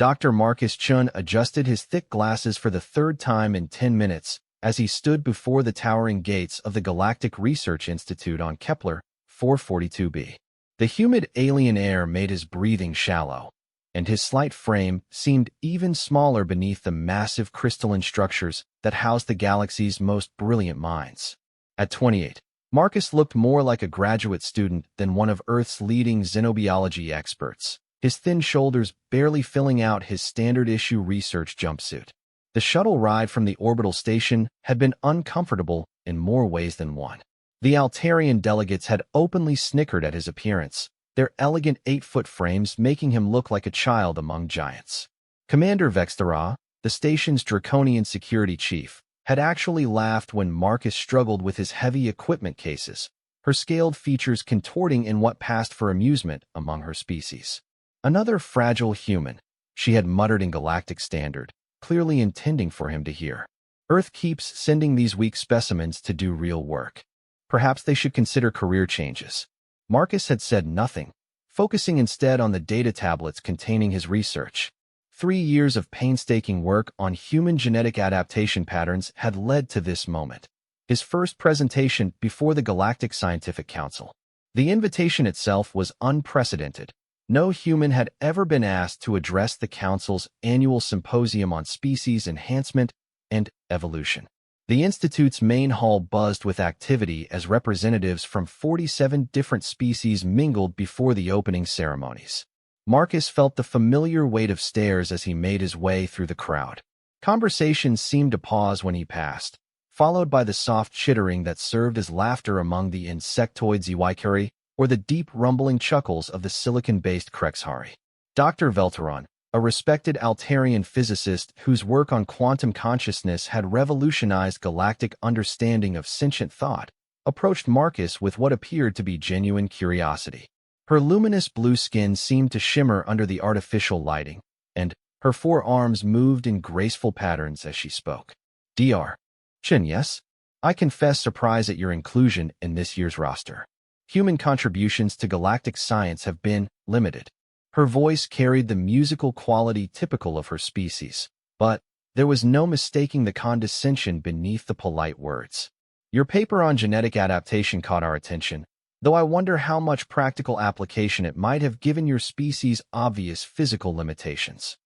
Dr. Marcus Chun adjusted his thick glasses for the third time in 10 minutes as he stood before the towering gates of the Galactic Research Institute on Kepler 442b. The humid alien air made his breathing shallow, and his slight frame seemed even smaller beneath the massive crystalline structures that housed the galaxy's most brilliant minds. At 28, Marcus looked more like a graduate student than one of Earth's leading xenobiology experts, his thin shoulders barely filling out his standard-issue research jumpsuit. The shuttle ride from the orbital station had been uncomfortable in more ways than one. The Altarian delegates had openly snickered at his appearance, their elegant 8-foot frames making him look like a child among giants. Commander Vexthera, the station's draconian security chief, had actually laughed when Marcus struggled with his heavy equipment cases, her scaled features contorting in what passed for amusement among her species. "Another fragile human," she had muttered in galactic standard, clearly intending for him to hear. "Earth keeps sending these weak specimens to do real work. Perhaps they should consider career changes." Marcus had said nothing, focusing instead on the data tablets containing his research. 3 years of painstaking work on human genetic adaptation patterns had led to this moment, his first presentation before the Galactic Scientific Council. The invitation itself was unprecedented. No human had ever been asked to address the Council's annual symposium on species enhancement and evolution. The Institute's main hall buzzed with activity as representatives from 47 different species mingled before the opening ceremonies. Marcus felt the familiar weight of stares as he made his way through the crowd. Conversations seemed to pause when he passed, followed by the soft chittering that served as laughter among the insectoid Zywikuri or the deep rumbling chuckles of the silicon-based Krexhari. Dr. Velteron, a respected Altarian physicist whose work on quantum consciousness had revolutionized galactic understanding of sentient thought, approached Marcus with what appeared to be genuine curiosity. Her luminous blue skin seemed to shimmer under the artificial lighting, and her 4 arms moved in graceful patterns as she spoke. "Dr. Chen, yes? I confess surprise at your inclusion in this year's roster. Human contributions to galactic science have been limited." Her voice carried the musical quality typical of her species, but there was no mistaking the condescension beneath the polite words. "Your paper on genetic adaptation caught our attention, though I wonder how much practical application it might have given your species' obvious physical limitations."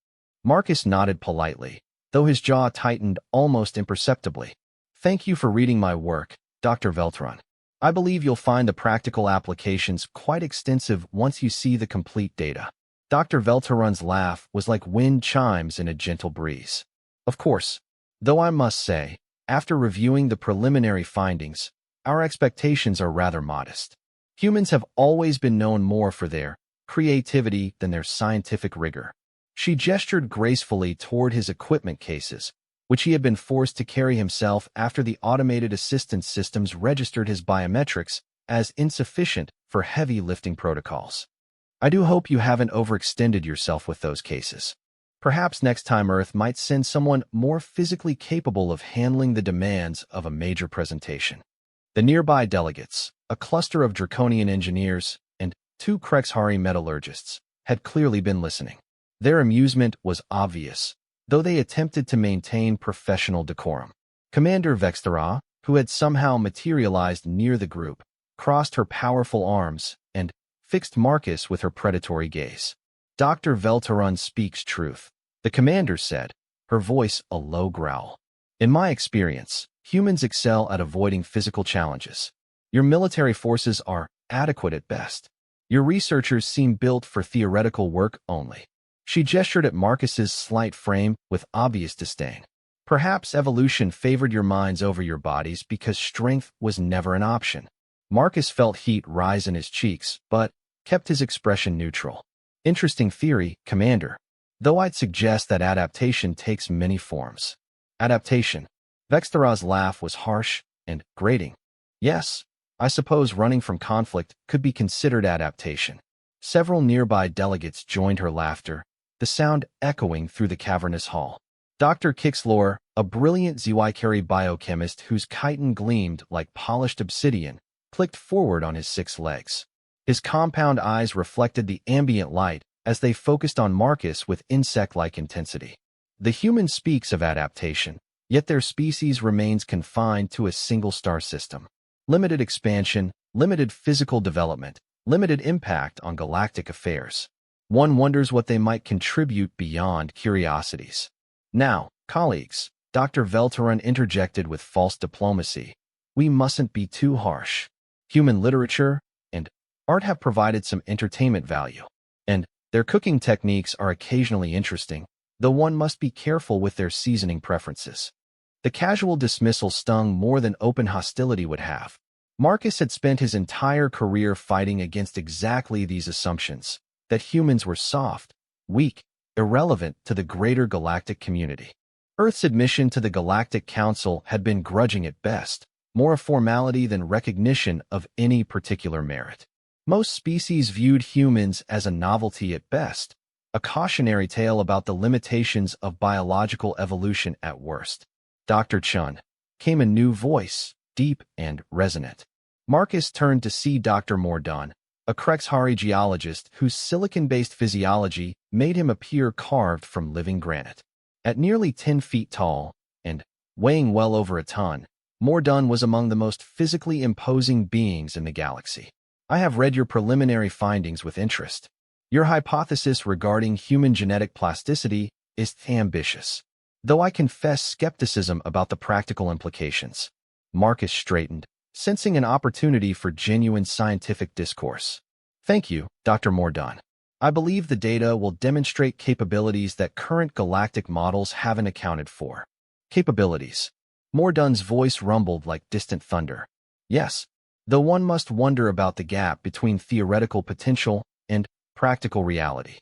Marcus nodded politely, though his jaw tightened almost imperceptibly. "Thank you for reading my work, Dr. Velteron. I believe you'll find the practical applications quite extensive once you see the complete data." Dr. Velteron's laugh was like wind chimes in a gentle breeze. "Of course, though I must say, after reviewing the preliminary findings, our expectations are rather modest. Humans have always been known more for their creativity than their scientific rigor." She gestured gracefully toward his equipment cases, which he had been forced to carry himself after the automated assistance systems registered his biometrics as insufficient for heavy lifting protocols. "I do hope you haven't overextended yourself with those cases. Perhaps next time Earth might send someone more physically capable of handling the demands of a major presentation." The nearby delegates, a cluster of draconian engineers and 2 Krexhari metallurgists, had clearly been listening. Their amusement was obvious, though they attempted to maintain professional decorum. Commander Vexthera, who had somehow materialized near the group, crossed her powerful arms and fixed Marcus with her predatory gaze. "Dr. Velteron speaks truth," the commander said, her voice a low growl. "In my experience, humans excel at avoiding physical challenges. Your military forces are adequate at best. Your researchers seem built for theoretical work only." She gestured at Marcus's slight frame with obvious disdain. "Perhaps evolution favored your minds over your bodies because strength was never an option." Marcus felt heat rise in his cheeks, but kept his expression neutral. "Interesting theory, Commander, though I'd suggest that adaptation takes many forms." "Adaptation?" Vexthera's laugh was harsh and grating. "Yes, I suppose running from conflict could be considered adaptation." Several nearby delegates joined her laughter, the sound echoing through the cavernous hall. Dr. Kixlor, a brilliant Zywikuri biochemist whose chitin gleamed like polished obsidian, clicked forward on his 6 legs. His compound eyes reflected the ambient light as they focused on Marcus with insect-like intensity. The human speaks of adaptation, yet their species remains confined to a single star system. Limited expansion, limited physical development, limited impact on galactic affairs. One wonders what they might contribute beyond curiosities. Now, colleagues, Dr. Velteran interjected with false diplomacy. We mustn't be too harsh. Human literature and art have provided some entertainment value, and their cooking techniques are occasionally interesting, though one must be careful with their seasoning preferences. The casual dismissal stung more than open hostility would have. Marcus had spent his entire career fighting against exactly these assumptions, that humans were soft, weak, irrelevant to the greater galactic community. Earth's admission to the Galactic Council had been grudging at best, more a formality than recognition of any particular merit. Most species viewed humans as a novelty at best, a cautionary tale about the limitations of biological evolution at worst. Dr. Chun came a new voice, deep and resonant. Marcus turned to see Dr. Mordaunt, a Krexhari geologist whose silicon-based physiology made him appear carved from living granite. At nearly 10 feet tall and weighing well over a ton, Mordaunt was among the most physically imposing beings in the galaxy. I have read your preliminary findings with interest. Your hypothesis regarding human genetic plasticity is ambitious, though I confess skepticism about the practical implications. Marcus straightened, sensing an opportunity for genuine scientific discourse. Thank you, Dr. Mordaunt. I believe the data will demonstrate capabilities that current galactic models haven't accounted for. Capabilities. Mordaunt's voice rumbled like distant thunder. Yes, though one must wonder about the gap between theoretical potential and practical reality.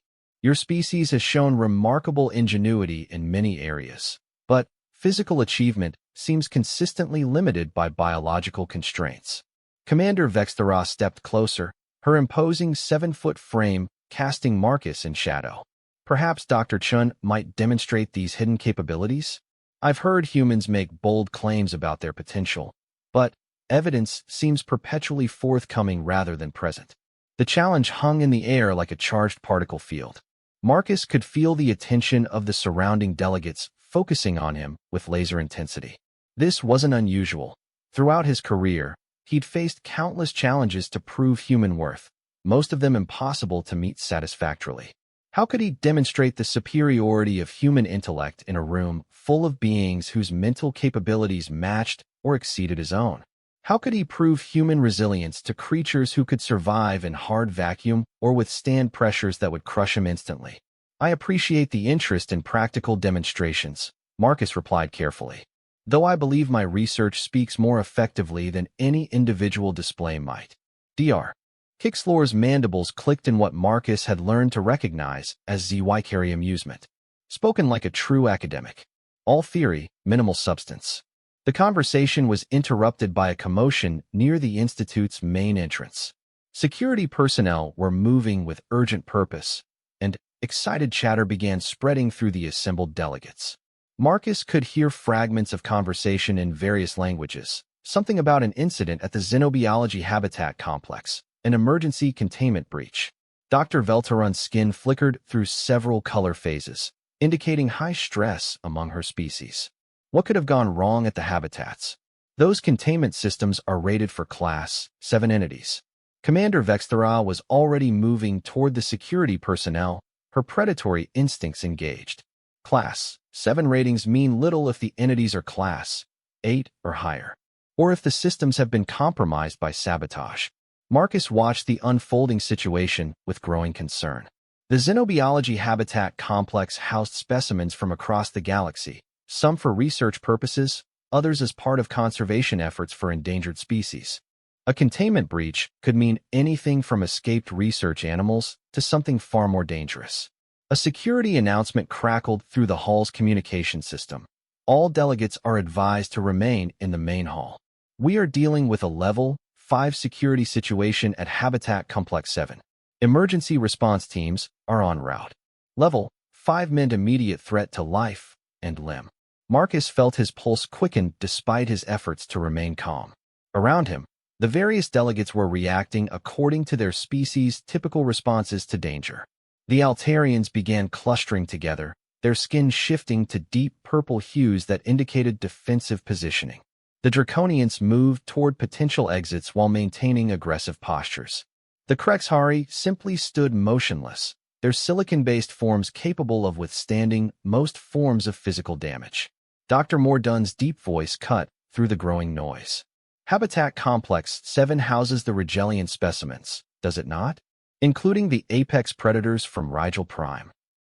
Your species has shown remarkable ingenuity in many areas, but physical achievement seems consistently limited by biological constraints. Commander Vexthera stepped closer, her imposing 7-foot frame casting Marcus in shadow. Perhaps Dr. Chun might demonstrate these hidden capabilities? I've heard humans make bold claims about their potential, but evidence seems perpetually forthcoming rather than present. The challenge hung in the air like a charged particle field. Marcus could feel the attention of the surrounding delegates focusing on him with laser intensity. This wasn't unusual. Throughout his career, he'd faced countless challenges to prove human worth, most of them impossible to meet satisfactorily. How could he demonstrate the superiority of human intellect in a room full of beings whose mental capabilities matched or exceeded his own? How could he prove human resilience to creatures who could survive in hard vacuum or withstand pressures that would crush him instantly? I appreciate the interest in practical demonstrations, Marcus replied carefully, though I believe my research speaks more effectively than any individual display might. Dr. Kixlor's mandibles clicked in what Marcus had learned to recognize as Zweikerry amusement. Spoken like a true academic. All theory, minimal substance. The conversation was interrupted by a commotion near the Institute's main entrance. Security personnel were moving with urgent purpose, and excited chatter began spreading through the assembled delegates. Marcus could hear fragments of conversation in various languages, something about an incident at the xenobiology habitat complex, an emergency containment breach. Dr. Velteran's skin flickered through several color phases, indicating high stress among her species. What could have gone wrong at the habitats? Those containment systems are rated for Class 7 entities. Commander Vexthera was already moving toward the security personnel, her predatory instincts engaged. Class 7 ratings mean little if the entities are Class 8 or higher, or if the systems have been compromised by sabotage. Marcus watched the unfolding situation with growing concern. The xenobiology habitat complex housed specimens from across the galaxy, some for research purposes, others as part of conservation efforts for endangered species. A containment breach could mean anything from escaped research animals to something far more dangerous. A security announcement crackled through the hall's communication system. All delegates are advised to remain in the main hall. We are dealing with a Level 5 security situation at Habitat Complex 7. Emergency response teams are en route. Level 5 meant immediate threat to life and limb. Marcus felt his pulse quicken despite his efforts to remain calm. Around him, the various delegates were reacting according to their species' typical responses to danger. The Altarians began clustering together, their skin shifting to deep purple hues that indicated defensive positioning. The Draconians moved toward potential exits while maintaining aggressive postures. The Krexhari simply stood motionless, their silicon-based forms capable of withstanding most forms of physical damage. Dr. Mordunn's deep voice cut through the growing noise. Habitat Complex 7 houses the Rigelian specimens, does it not? Including the apex predators from Rigel Prime.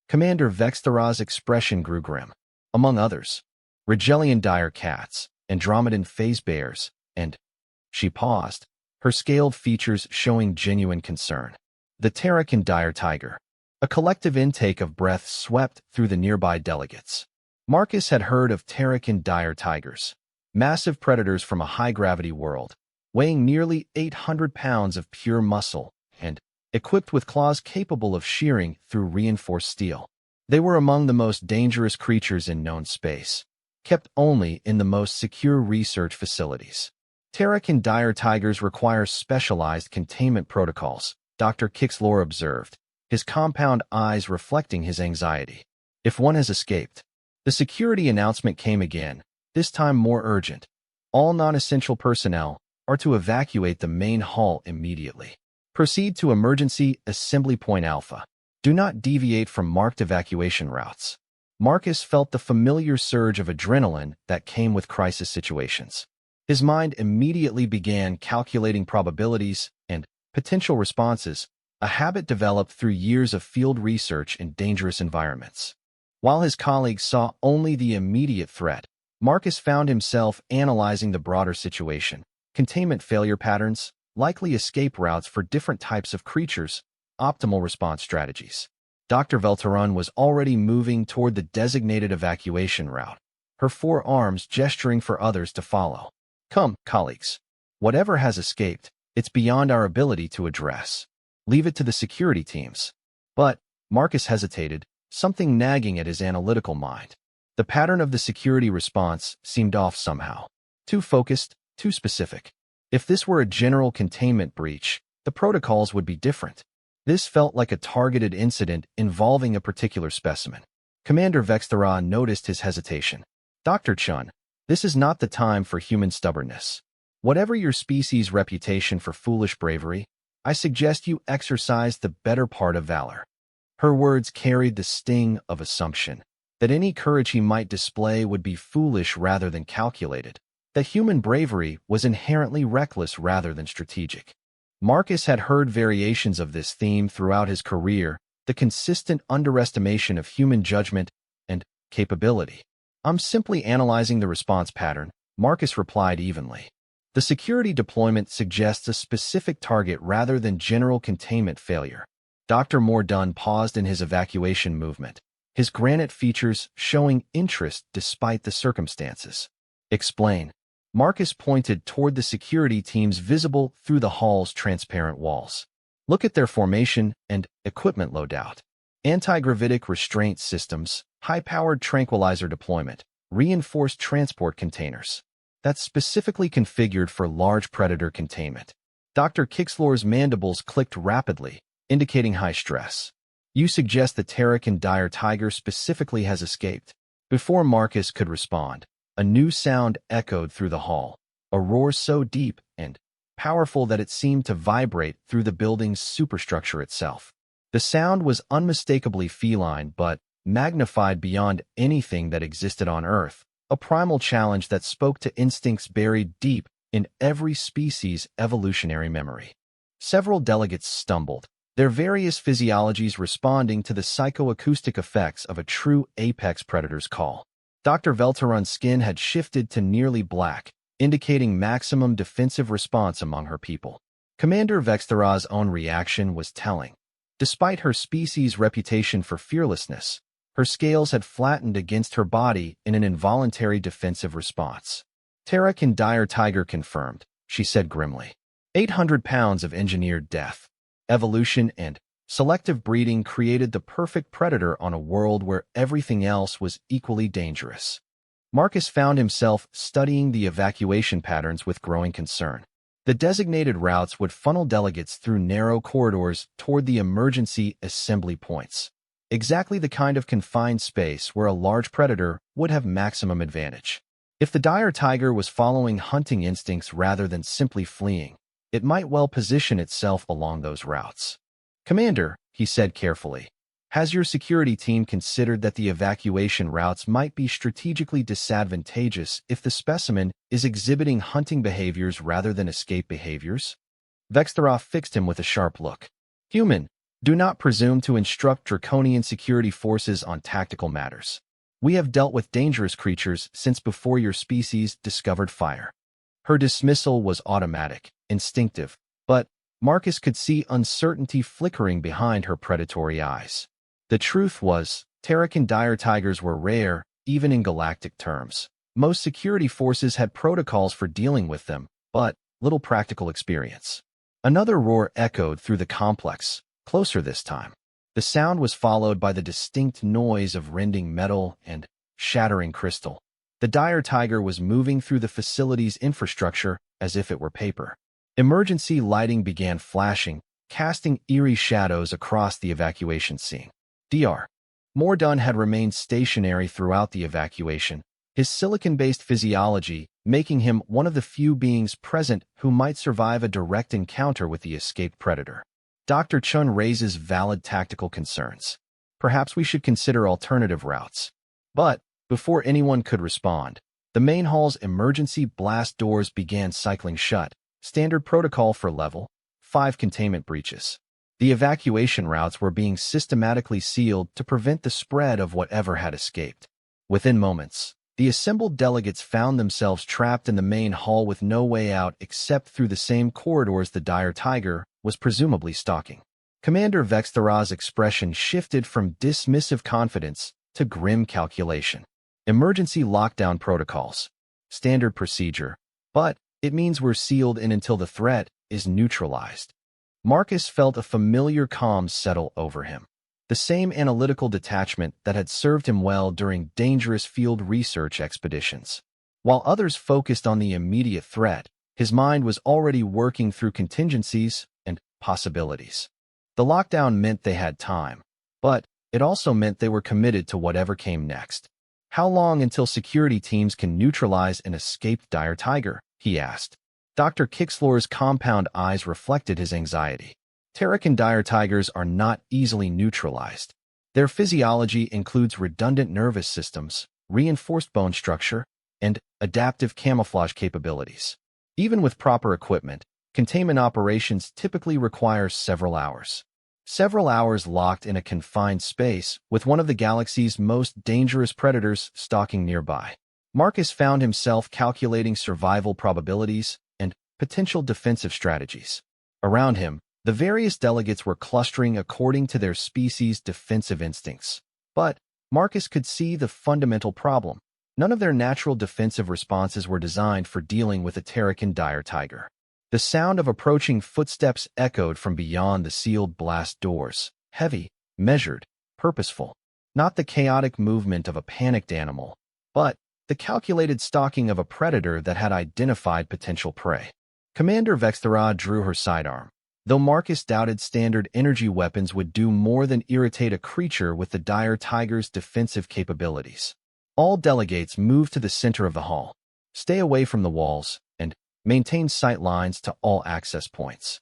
Commander Vexthara's expression grew grim. Among others, Rigelian dire cats, Andromedan phase bears, and... She paused, her scaled features showing genuine concern. The Terracan dire tiger. A collective intake of breath swept through the nearby delegates. Marcus had heard of Terracan dire tigers, massive predators from a high-gravity world, weighing nearly 800 pounds of pure muscle, and equipped with claws capable of shearing through reinforced steel. They were among the most dangerous creatures in known space, kept only in the most secure research facilities. Terracan dire tigers require specialized containment protocols, Dr. Kixlor observed, his compound eyes reflecting his anxiety. If one has escaped. The security announcement came again, this time more urgent. All non-essential personnel are to evacuate the main hall immediately. Proceed to Emergency Assembly Point Alpha. Do not deviate from marked evacuation routes. Marcus felt the familiar surge of adrenaline that came with crisis situations. His mind immediately began calculating probabilities and potential responses, a habit developed through years of field research in dangerous environments. While his colleagues saw only the immediate threat, Marcus found himself analyzing the broader situation, containment failure patterns, likely escape routes for different types of creatures, optimal response strategies. Dr. Veltaran was already moving toward the designated evacuation route, her forearms gesturing for others to follow. Come, colleagues. Whatever has escaped, it's beyond our ability to address. Leave it to the security teams. But, Marcus hesitated, something nagging at his analytical mind. The pattern of the security response seemed off somehow. Too focused, too specific. If this were a general containment breach, the protocols would be different. This felt like a targeted incident involving a particular specimen. Commander Vexthara noticed his hesitation. Dr. Chun, this is not the time for human stubbornness. Whatever your species' reputation for foolish bravery, I suggest you exercise the better part of valor. Her words carried the sting of assumption, that any courage he might display would be foolish rather than calculated, that human bravery was inherently reckless rather than strategic. Marcus had heard variations of this theme throughout his career, the consistent underestimation of human judgment and capability. I'm simply analyzing the response pattern, Marcus replied evenly. The security deployment suggests a specific target rather than general containment failure. Dr. Mordun paused in his evacuation movement, his granite features showing interest despite the circumstances. Explain. Marcus pointed toward the security teams visible through the hall's transparent walls. Look at their formation and equipment loadout. Anti-gravitic restraint systems, high-powered tranquilizer deployment, reinforced transport containers. That's specifically configured for large predator containment. Dr. Kixlor's mandibles clicked rapidly, indicating high stress. You suggest the Terracan dire tiger specifically has escaped. Before Marcus could respond, a new sound echoed through the hall, a roar so deep and powerful that it seemed to vibrate through the building's superstructure itself. The sound was unmistakably feline but magnified beyond anything that existed on Earth, a primal challenge that spoke to instincts buried deep in every species' evolutionary memory. Several delegates stumbled, their various physiologies responding to the psychoacoustic effects of a true apex predator's call. Dr. Veltaran's skin had shifted to nearly black, indicating maximum defensive response among her people. Commander Vexthara's own reaction was telling. Despite her species' reputation for fearlessness, her scales had flattened against her body in an involuntary defensive response. Terracan dire tiger confirmed, she said grimly. 800 pounds of engineered death. Evolution and selective breeding created the perfect predator on a world where everything else was equally dangerous. Marcus found himself studying the evacuation patterns with growing concern. The designated routes would funnel delegates through narrow corridors toward the emergency assembly points. Exactly the kind of confined space where a large predator would have maximum advantage. If the dire tiger was following hunting instincts rather than simply fleeing, it might well position itself along those routes. "Commander," he said carefully, "has your security team considered that the evacuation routes might be strategically disadvantageous if the specimen is exhibiting hunting behaviors rather than escape behaviors?" Vextharov fixed him with a sharp look. "Human, do not presume to instruct draconian security forces on tactical matters. We have dealt with dangerous creatures since before your species discovered fire." Her dismissal was automatic, instinctive, but Marcus could see uncertainty flickering behind her predatory eyes. The truth was, Terracan dire tigers were rare, even in galactic terms. Most security forces had protocols for dealing with them, but little practical experience. Another roar echoed through the complex, closer this time. The sound was followed by the distinct noise of rending metal and shattering crystal. The dire tiger was moving through the facility's infrastructure as if it were paper. Emergency lighting began flashing, casting eerie shadows across the evacuation scene. Dr. Mordun had remained stationary throughout the evacuation, his silicon-based physiology making him one of the few beings present who might survive a direct encounter with the escaped predator. Dr. Chun raises valid tactical concerns. "Perhaps we should consider alternative routes." But before anyone could respond, the main hall's emergency blast doors began cycling shut, standard protocol for Level 5 containment breaches. The evacuation routes were being systematically sealed to prevent the spread of whatever had escaped. Within moments, the assembled delegates found themselves trapped in the main hall with no way out except through the same corridors the dire tiger was presumably stalking. Commander Vextharaz's expression shifted from dismissive confidence to grim calculation. "Emergency lockdown protocols. Standard procedure. But it means we're sealed in until the threat is neutralized." Marcus felt a familiar calm settle over him. The same analytical detachment that had served him well during dangerous field research expeditions. While others focused on the immediate threat, his mind was already working through contingencies and possibilities. The lockdown meant they had time, but it also meant they were committed to whatever came next. "How long until security teams can neutralize an escaped dire tiger?" he asked. Dr. Kixlor's compound eyes reflected his anxiety. Terracan dire tigers are not easily neutralized. Their physiology includes redundant nervous systems, reinforced bone structure, and adaptive camouflage capabilities. Even with proper equipment, containment operations typically require several hours. Several hours locked in a confined space with one of the galaxy's most dangerous predators stalking nearby. Marcus found himself calculating survival probabilities and potential defensive strategies. Around him, the various delegates were clustering according to their species' defensive instincts. But Marcus could see the fundamental problem. None of their natural defensive responses were designed for dealing with a Terracan dire tiger. The sound of approaching footsteps echoed from beyond the sealed blast doors, heavy, measured, purposeful. Not the chaotic movement of a panicked animal, but the calculated stalking of a predator that had identified potential prey. Commander Vexthara drew her sidearm. Though Marcus doubted standard energy weapons would do more than irritate a creature with the dire tiger's defensive capabilities. All delegates moved to the center of the hall. Stay away from the walls, and maintain sight lines to all access points.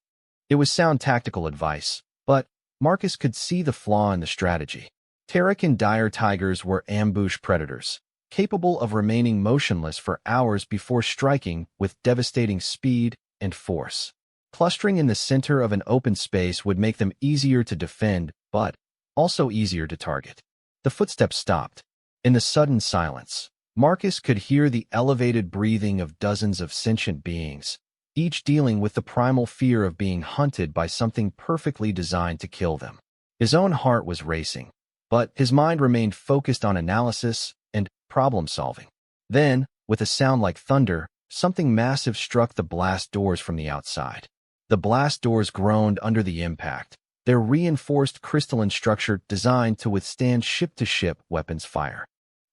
It was sound tactical advice, but Marcus could see the flaw in the strategy. Terracan dire tigers were ambush predators, capable of remaining motionless for hours before striking with devastating speed and force. Clustering in the center of an open space would make them easier to defend, but also easier to target. The footsteps stopped. In the sudden silence, Marcus could hear the elevated breathing of dozens of sentient beings, each dealing with the primal fear of being hunted by something perfectly designed to kill them. His own heart was racing, but his mind remained focused on analysis and problem-solving. Then, with a sound like thunder, something massive struck the blast doors from the outside. The blast doors groaned under the impact, their reinforced crystalline structure designed to withstand ship-to-ship weapons fire.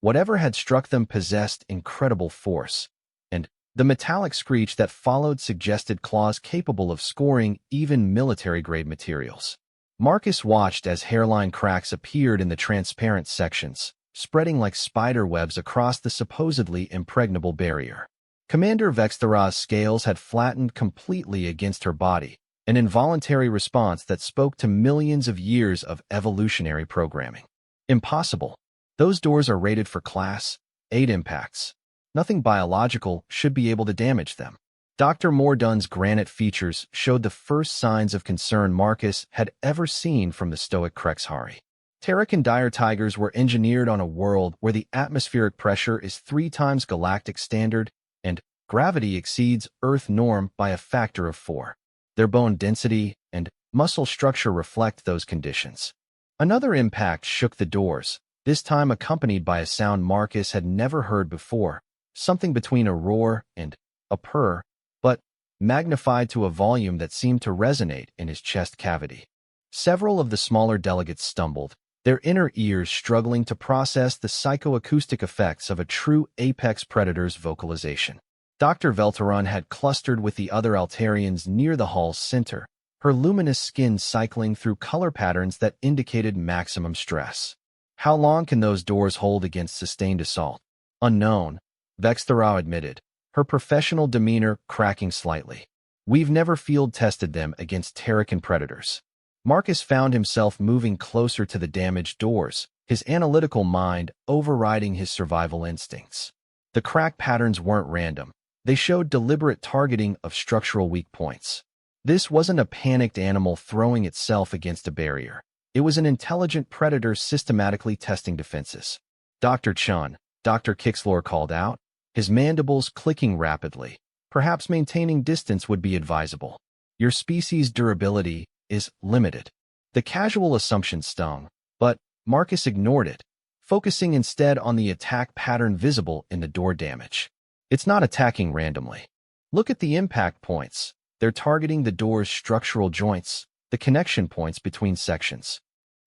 Whatever had struck them possessed incredible force, and The metallic screech that followed suggested claws capable of scoring even military-grade materials. Marcus watched as hairline cracks appeared in the transparent sections, spreading like spider webs across the supposedly impregnable barrier. Commander Vexthara's scales had flattened completely against her body, an involuntary response that spoke to millions of years of evolutionary programming. Impossible. Those doors are rated for Class 8 impacts. Nothing biological should be able to damage them. Dr. Mordunn's granite features showed the first signs of concern Marcus had ever seen from the stoic Krexhari. Terrakan dire tigers were engineered on a world where the atmospheric pressure is 3 times galactic standard and gravity exceeds Earth norm by a factor of 4. Their bone density and muscle structure reflect those conditions. Another impact shook the doors, this time accompanied by a sound Marcus had never heard before, something between a roar and a purr, but magnified to a volume that seemed to resonate in his chest cavity. Several of the smaller delegates stumbled, their inner ears struggling to process the psychoacoustic effects of a true apex predator's vocalization. Dr. Velteron had clustered with the other Altarians near the hall's center, her luminous skin cycling through color patterns that indicated maximum stress. How long can those doors hold against sustained assault? Unknown, Vexthara admitted, her professional demeanor cracking slightly. We've never field-tested them against Terrakan predators. Marcus found himself moving closer to the damaged doors, his analytical mind overriding his survival instincts. The crack patterns weren't random. They showed deliberate targeting of structural weak points. This wasn't a panicked animal throwing itself against a barrier. It was an intelligent predator systematically testing defenses. Dr. Chun, Dr. Kixlor called out, his mandibles clicking rapidly. Perhaps maintaining distance would be advisable. Your species' durability is limited. The casual assumption stung, but Marcus ignored it, focusing instead on the attack pattern visible in the door damage. It's not attacking randomly. Look at the impact points. They're targeting the door's structural joints, the connection points between sections.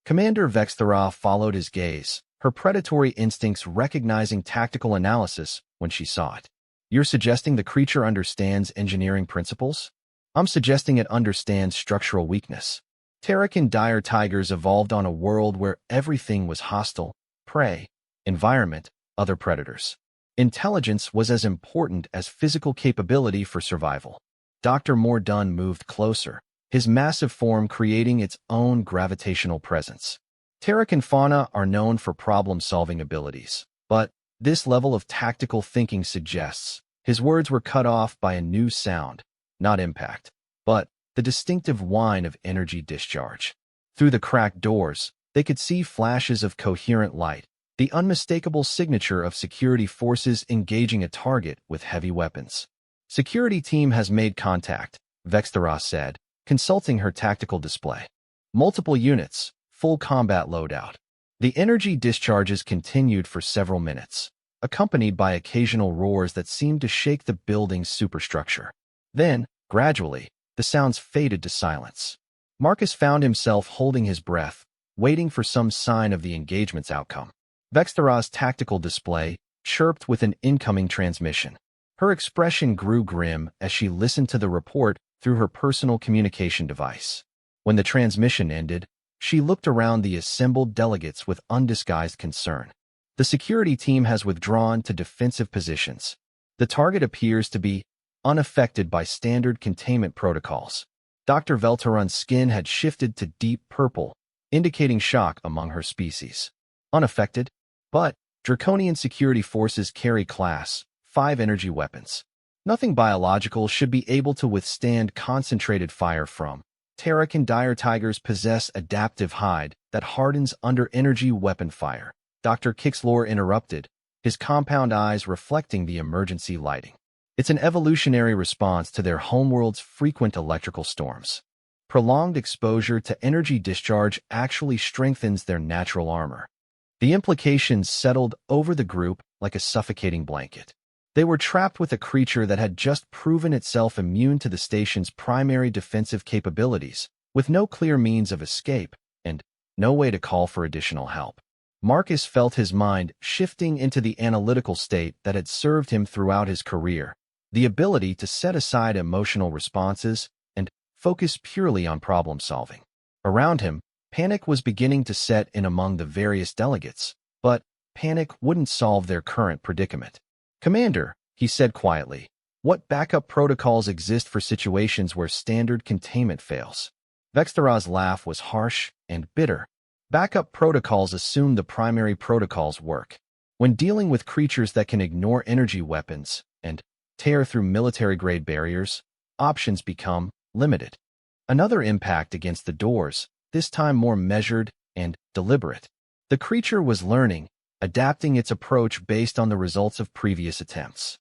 Commander Vexthara followed his gaze, her predatory instincts recognizing tactical analysis when she saw it. You're suggesting the creature understands engineering principles? I'm suggesting it understands structural weakness. Terrakan dire tigers evolved on a world where everything was hostile: prey, environment, other predators. Intelligence was as important as physical capability for survival. Dr. Mordun moved closer, his massive form creating its own gravitational presence. Terrakan fauna are known for problem-solving abilities, but this level of tactical thinking suggests his words were cut off by a new sound, not impact, but the distinctive whine of energy discharge. Through the cracked doors, they could see flashes of coherent light, the unmistakable signature of security forces engaging a target with heavy weapons. Security team has made contact, Vexthara said, consulting her tactical display. Multiple units, full combat loadout. The energy discharges continued for several minutes, accompanied by occasional roars that seemed to shake the building's superstructure. Then, gradually, the sounds faded to silence. Marcus found himself holding his breath, waiting for some sign of the engagement's outcome. Vexthara's tactical display chirped with an incoming transmission. Her expression grew grim as she listened to the report through her personal communication device. When the transmission ended, she looked around the assembled delegates with undisguised concern. The security team has withdrawn to defensive positions. The target appears to be unaffected by standard containment protocols. Dr. Velteron's skin had shifted to deep purple, indicating shock among her species. Unaffected? But Draconian security forces carry Class 5 energy weapons. Nothing biological should be able to withstand concentrated fire from. Terrakan dire tigers possess adaptive hide that hardens under energy weapon fire. Dr. Kixlor interrupted, his compound eyes reflecting the emergency lighting. It's an evolutionary response to their homeworld's frequent electrical storms. Prolonged exposure to energy discharge actually strengthens their natural armor. The implications settled over the group like a suffocating blanket. They were trapped with a creature that had just proven itself immune to the station's primary defensive capabilities, with no clear means of escape and no way to call for additional help. Marcus felt his mind shifting into the analytical state that had served him throughout his career. the ability to set aside emotional responses and focus purely on problem solving. Around him, panic was beginning to set in among the various delegates, but panic wouldn't solve their current predicament. "Commander," he said quietly, "what backup protocols exist for situations where standard containment fails?" Vextara's laugh was harsh and bitter. "Backup protocols assume the primary protocols work. When dealing with creatures that can ignore energy weapons and tear through military-grade barriers, options become limited." Another impact against the doors, this time more measured and deliberate. The creature was learning, adapting its approach based on the results of previous attempts.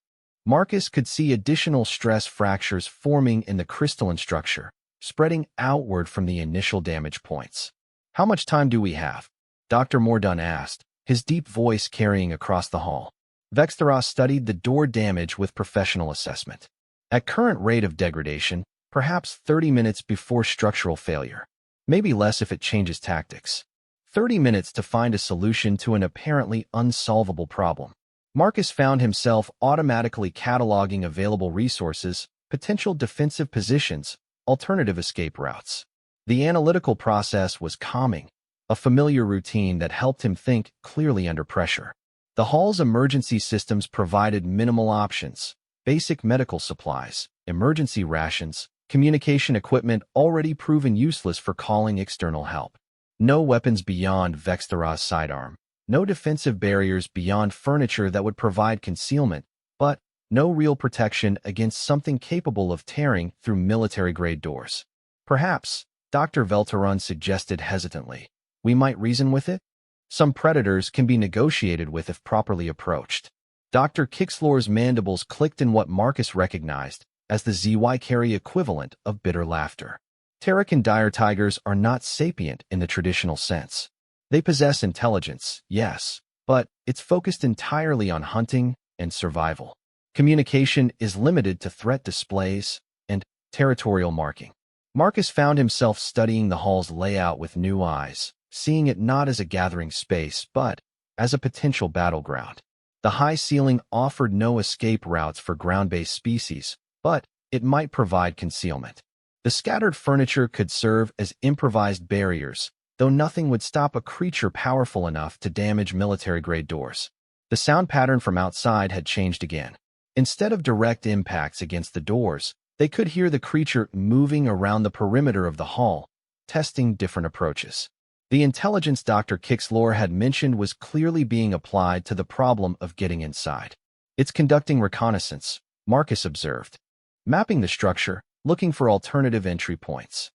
Marcus could see additional stress fractures forming in the crystalline structure, spreading outward from the initial damage points. "How much time do we have?" Dr. Mordun asked, his deep voice carrying across the hall. Vextaros studied the door damage with professional assessment. At current rate of degradation, perhaps 30 minutes before structural failure. Maybe less if it changes tactics. 30 minutes to find a solution to an apparently unsolvable problem. Marcus found himself automatically cataloging available resources, potential defensive positions, alternative escape routes. The analytical process was calming, a familiar routine that helped him think clearly under pressure. The hall's emergency systems provided minimal options: basic medical supplies, emergency rations, communication equipment already proven useless for calling external help. No weapons beyond Vextara's sidearm, no defensive barriers beyond furniture that would provide concealment, but no real protection against something capable of tearing through military-grade doors. "Perhaps," Dr. Velteron suggested hesitantly, "we might reason with it? Some predators can be negotiated with if properly approached." Dr. Kixlore's mandibles clicked in what Marcus recognized as the ZY carry equivalent of bitter laughter. Terracan dire tigers are not sapient in the traditional sense. They possess intelligence, yes, but it's focused entirely on hunting and survival. Communication is limited to threat displays and territorial marking. Marcus found himself studying the hall's layout with new eyes, seeing it not as a gathering space, but as a potential battleground. The high ceiling offered no escape routes for ground-based species, but it might provide concealment. The scattered furniture could serve as improvised barriers, though nothing would stop a creature powerful enough to damage military-grade doors. The sound pattern from outside had changed again. Instead of direct impacts against the doors, they could hear the creature moving around the perimeter of the hall, testing different approaches. The intelligence Dr. Kixlore had mentioned was clearly being applied to the problem of getting inside. "It's conducting reconnaissance," Marcus observed. "Mapping the structure, looking for alternative entry points."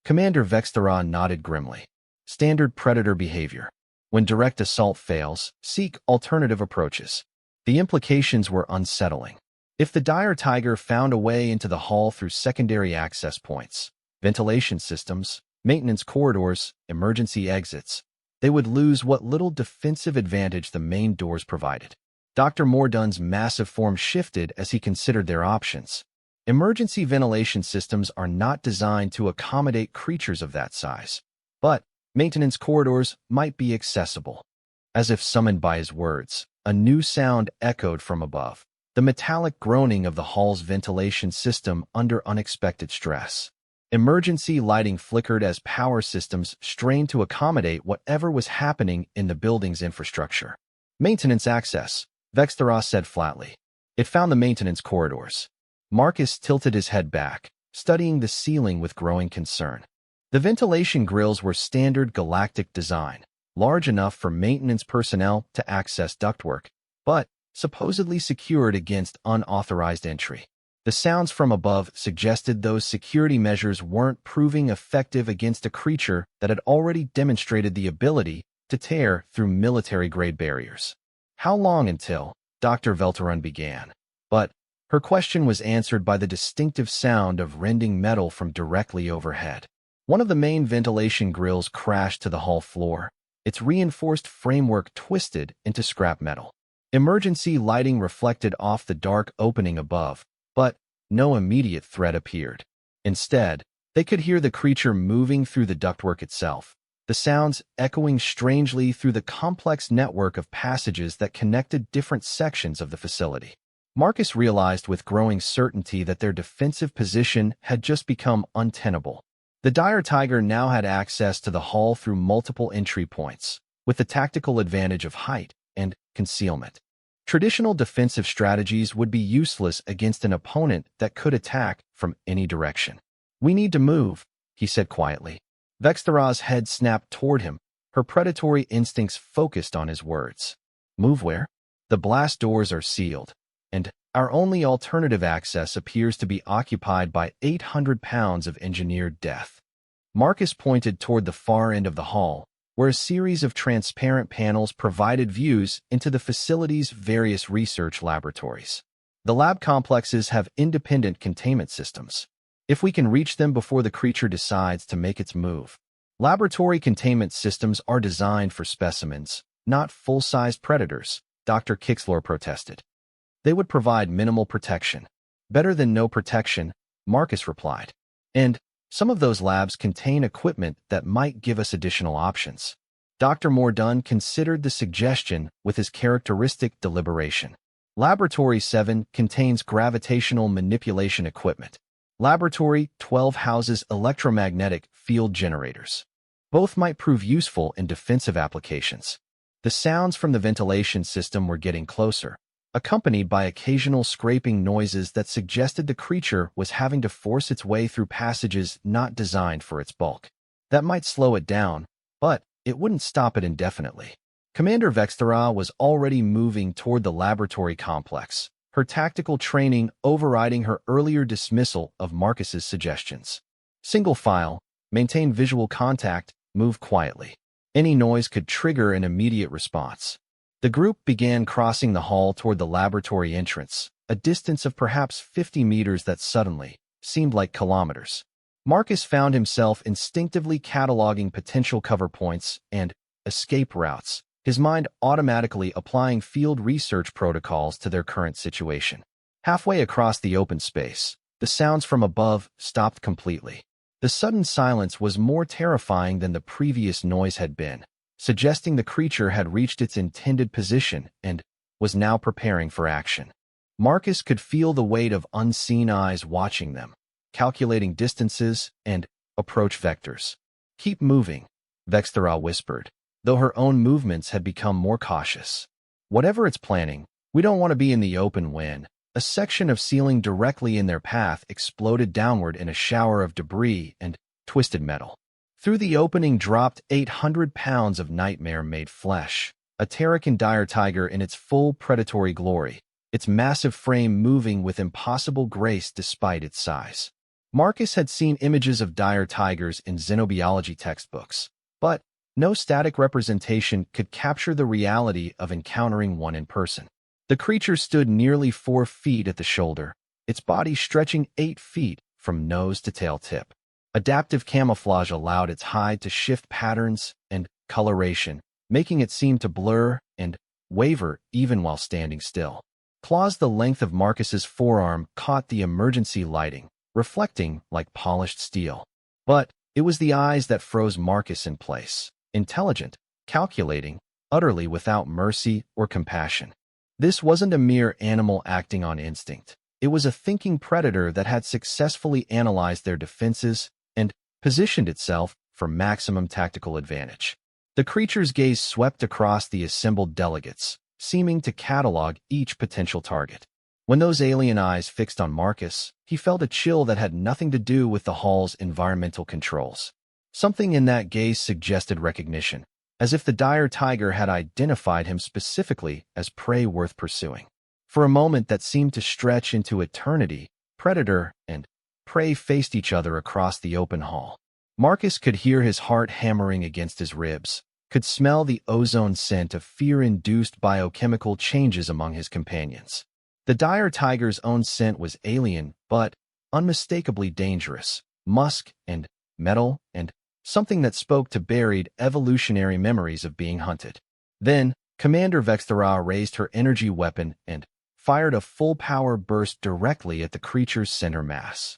Commander Vextara nodded grimly. "Standard predator behavior. When direct assault fails, seek alternative approaches." The implications were unsettling. If the dire tiger found a way into the hall through secondary access points, ventilation systems, maintenance corridors, emergency exits, they would lose what little defensive advantage the main doors provided. Dr. Mordun's massive form shifted as he considered their options. Emergency ventilation systems are not designed to accommodate creatures of that size, but maintenance corridors might be accessible. As if summoned by his words, a new sound echoed from above, the metallic groaning of the hall's ventilation system under unexpected stress. Emergency lighting flickered as power systems strained to accommodate whatever was happening in the building's infrastructure. "Maintenance access," Vextaros said flatly. It found the maintenance corridors. Marcus tilted his head back, studying the ceiling with growing concern. The ventilation grills were standard galactic design, large enough for maintenance personnel to access ductwork, but supposedly secured against unauthorized entry. The sounds from above suggested those security measures weren't proving effective against a creature that had already demonstrated the ability to tear through military-grade barriers. "How long until?" Dr. Velteron began, but her question was answered by the distinctive sound of rending metal from directly overhead. One of the main ventilation grills crashed to the hall floor, its reinforced framework twisted into scrap metal. Emergency lighting reflected off the dark opening above, but no immediate threat appeared. Instead, they could hear the creature moving through the ductwork itself, the sounds echoing strangely through the complex network of passages that connected different sections of the facility. Marcus realized with growing certainty that their defensive position had just become untenable. The dire tiger now had access to the hull through multiple entry points, with the tactical advantage of height and concealment. Traditional defensive strategies would be useless against an opponent that could attack from any direction. "We need to move," he said quietly. Vexthara's head snapped toward him, her predatory instincts focused on his words. "Move where?" "The blast doors are sealed, and our only alternative access appears to be occupied by 800 pounds of engineered death." Marcus pointed toward the far end of the hall, where a series of transparent panels provided views into the facility's various research laboratories. The lab complexes have independent containment systems. If we can reach them before the creature decides to make its move. Laboratory containment systems are designed for specimens, not full-sized predators, Dr. Kixlor protested. They would provide minimal protection. "Better than no protection," Marcus replied. "And some of those labs contain equipment that might give us additional options." Dr. Mordun considered the suggestion with his characteristic deliberation. Laboratory 7 contains gravitational manipulation equipment. Laboratory 12 houses electromagnetic field generators. Both might prove useful in defensive applications. The sounds from the ventilation system were getting closer, accompanied by occasional scraping noises that suggested the creature was having to force its way through passages not designed for its bulk. That might slow it down, but it wouldn't stop it indefinitely. Commander Vexthara was already moving toward the laboratory complex, her tactical training overriding her earlier dismissal of Marcus's suggestions. "Single file, maintain visual contact, move quietly. Any noise could trigger an immediate response." The group began crossing the hall toward the laboratory entrance, a distance of perhaps 50 meters that suddenly seemed like kilometers. Marcus found himself instinctively cataloging potential cover points and escape routes, his mind automatically applying field research protocols to their current situation. Halfway across the open space, the sounds from above stopped completely. The sudden silence was more terrifying than the previous noise had been, suggesting the creature had reached its intended position and was now preparing for action. Marcus could feel the weight of unseen eyes watching them, calculating distances and approach vectors. "Keep moving," Vexthara whispered, though her own movements had become more cautious. "Whatever it's planning, we don't want to be in the open when." A section of ceiling directly in their path exploded downward in a shower of debris and twisted metal. Through the opening dropped 800 pounds of nightmare-made flesh, a Terracan dire tiger in its full predatory glory, its massive frame moving with impossible grace despite its size. Marcus had seen images of dire tigers in xenobiology textbooks, but no static representation could capture the reality of encountering one in person. The creature stood nearly 4 feet at the shoulder, its body stretching 8 feet from nose to tail tip. Adaptive camouflage allowed its hide to shift patterns and coloration, making it seem to blur and waver even while standing still. Claws the length of Marcus's forearm caught the emergency lighting, reflecting like polished steel. But it was the eyes that froze Marcus in place, intelligent, calculating, utterly without mercy or compassion. This wasn't a mere animal acting on instinct. It was a thinking predator that had successfully analyzed their defenses and positioned itself for maximum tactical advantage. The creature's gaze swept across the assembled delegates, seeming to catalog each potential target. When those alien eyes fixed on Marcus, he felt a chill that had nothing to do with the hall's environmental controls. Something in that gaze suggested recognition, as if the dire tiger had identified him specifically as prey worth pursuing. For a moment that seemed to stretch into eternity, predator and prey faced each other across the open hall. Marcus could hear his heart hammering against his ribs, could smell the ozone scent of fear-induced biochemical changes among his companions. The dire tiger's own scent was alien, but unmistakably dangerous, musk and metal and something that spoke to buried evolutionary memories of being hunted. Then, Commander Vexthara raised her energy weapon and fired a full-power burst directly at the creature's center mass.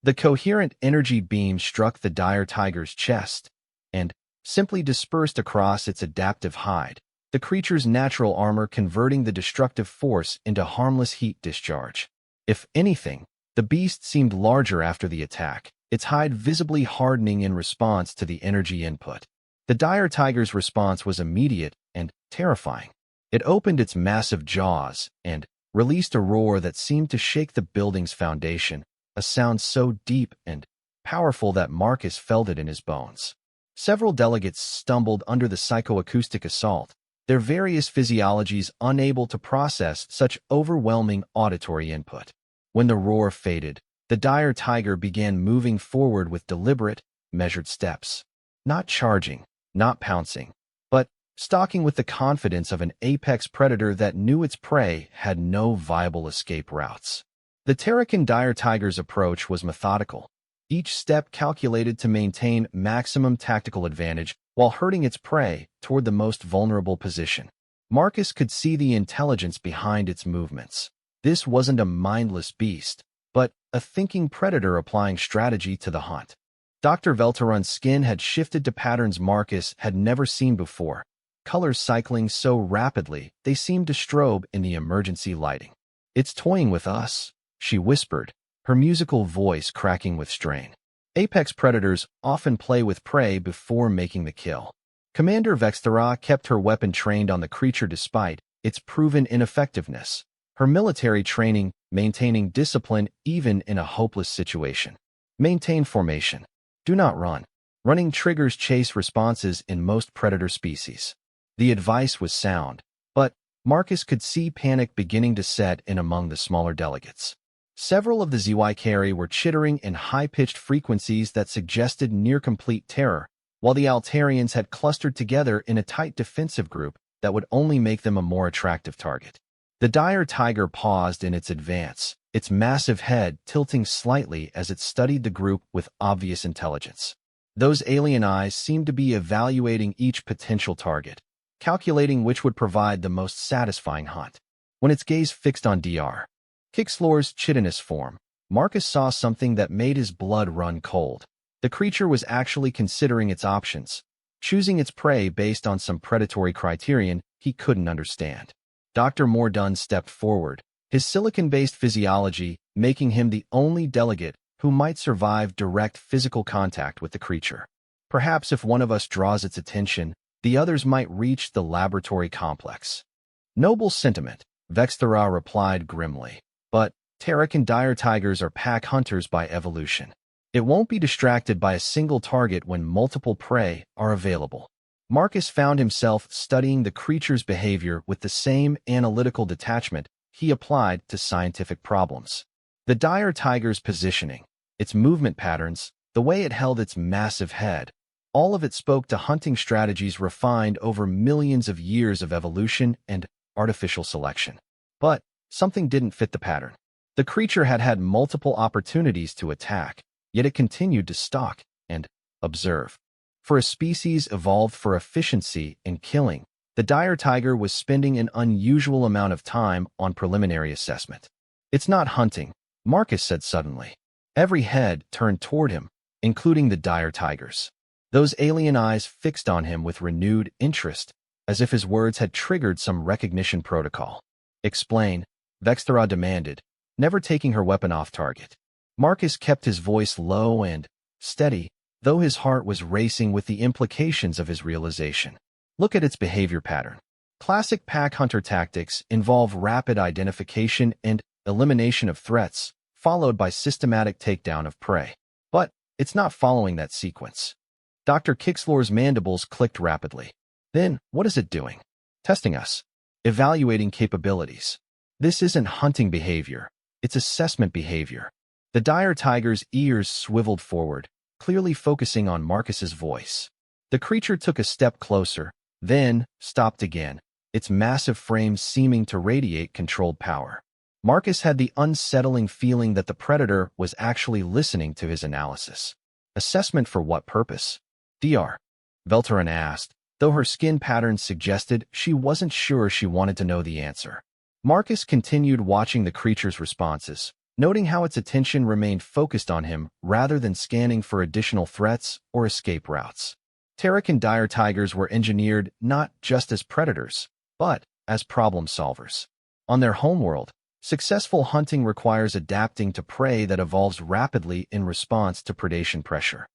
The coherent energy beam struck the dire tiger's chest and simply dispersed across its adaptive hide, the creature's natural armor converting the destructive force into harmless heat discharge. If anything, the beast seemed larger after the attack, its hide visibly hardening in response to the energy input. The dire tiger's response was immediate and terrifying. It opened its massive jaws and released a roar that seemed to shake the building's foundation, a sound so deep and powerful that Marcus felt it in his bones. Several delegates stumbled under the psychoacoustic assault, their various physiologies unable to process such overwhelming auditory input. When the roar faded, the dire tiger began moving forward with deliberate, measured steps. Not charging, not pouncing, but stalking with the confidence of an apex predator that knew its prey had no viable escape routes. The Terracan dire tiger's approach was methodical, each step calculated to maintain maximum tactical advantage while herding its prey toward the most vulnerable position. Marcus could see the intelligence behind its movements. This wasn't a mindless beast, but a thinking predator applying strategy to the hunt. Dr. Velteron's skin had shifted to patterns Marcus had never seen before, colors cycling so rapidly they seemed to strobe in the emergency lighting. "It's toying with us," she whispered, her musical voice cracking with strain. Apex predators often play with prey before making the kill. Commander Vexthera kept her weapon trained on the creature despite its proven ineffectiveness, her military training maintaining discipline even in a hopeless situation. Maintain formation. Do not run. Running triggers chase responses in most predator species. The advice was sound, but Marcus could see panic beginning to set in among the smaller delegates. Several of the ZYKari were chittering in high-pitched frequencies that suggested near-complete terror, while the Altarians had clustered together in a tight defensive group that would only make them a more attractive target. The dire tiger paused in its advance, its massive head tilting slightly as it studied the group with obvious intelligence. Those alien eyes seemed to be evaluating each potential target, calculating which would provide the most satisfying hunt. When its gaze fixed on Dr. Kixlor's chitinous form, Marcus saw something that made his blood run cold. The creature was actually considering its options, choosing its prey based on some predatory criterion he couldn't understand. Dr. Mordun stepped forward, his silicon-based physiology making him the only delegate who might survive direct physical contact with the creature. Perhaps if one of us draws its attention, the others might reach the laboratory complex. Noble sentiment, Vexthera replied grimly. But Terracan dire tigers are pack hunters by evolution. It won't be distracted by a single target when multiple prey are available. Marcus found himself studying the creature's behavior with the same analytical detachment he applied to scientific problems. The dire tiger's positioning, its movement patterns, the way it held its massive head, all of it spoke to hunting strategies refined over millions of years of evolution and artificial selection. But something didn't fit the pattern. The creature had had multiple opportunities to attack, yet it continued to stalk and observe. For a species evolved for efficiency in killing, the dire tiger was spending an unusual amount of time on preliminary assessment. "It's not hunting," Marcus said suddenly. Every head turned toward him, including the dire tiger's. Those alien eyes fixed on him with renewed interest, as if his words had triggered some recognition protocol. "Explain," Vexthera demanded, never taking her weapon off target. Marcus kept his voice low and steady, though his heart was racing with the implications of his realization. "Look at its behavior pattern. Classic pack hunter tactics involve rapid identification and elimination of threats, followed by systematic takedown of prey. But it's not following that sequence." Dr. Kixlor's mandibles clicked rapidly. "Then, what is it doing?" "Testing us. Evaluating capabilities. This isn't hunting behavior. It's assessment behavior." The dire tiger's ears swiveled forward, clearly focusing on Marcus's voice. The creature took a step closer, then stopped again, its massive frame seeming to radiate controlled power. Marcus had the unsettling feeling that the predator was actually listening to his analysis. "Assessment for what purpose?" Dr. Velteron asked, though her skin patterns suggested she wasn't sure she wanted to know the answer. Marcus continued watching the creature's responses, noting how its attention remained focused on him rather than scanning for additional threats or escape routes. Terracan dire tigers were engineered not just as predators, but as problem solvers. On their homeworld, successful hunting requires adapting to prey that evolves rapidly in response to predation pressure.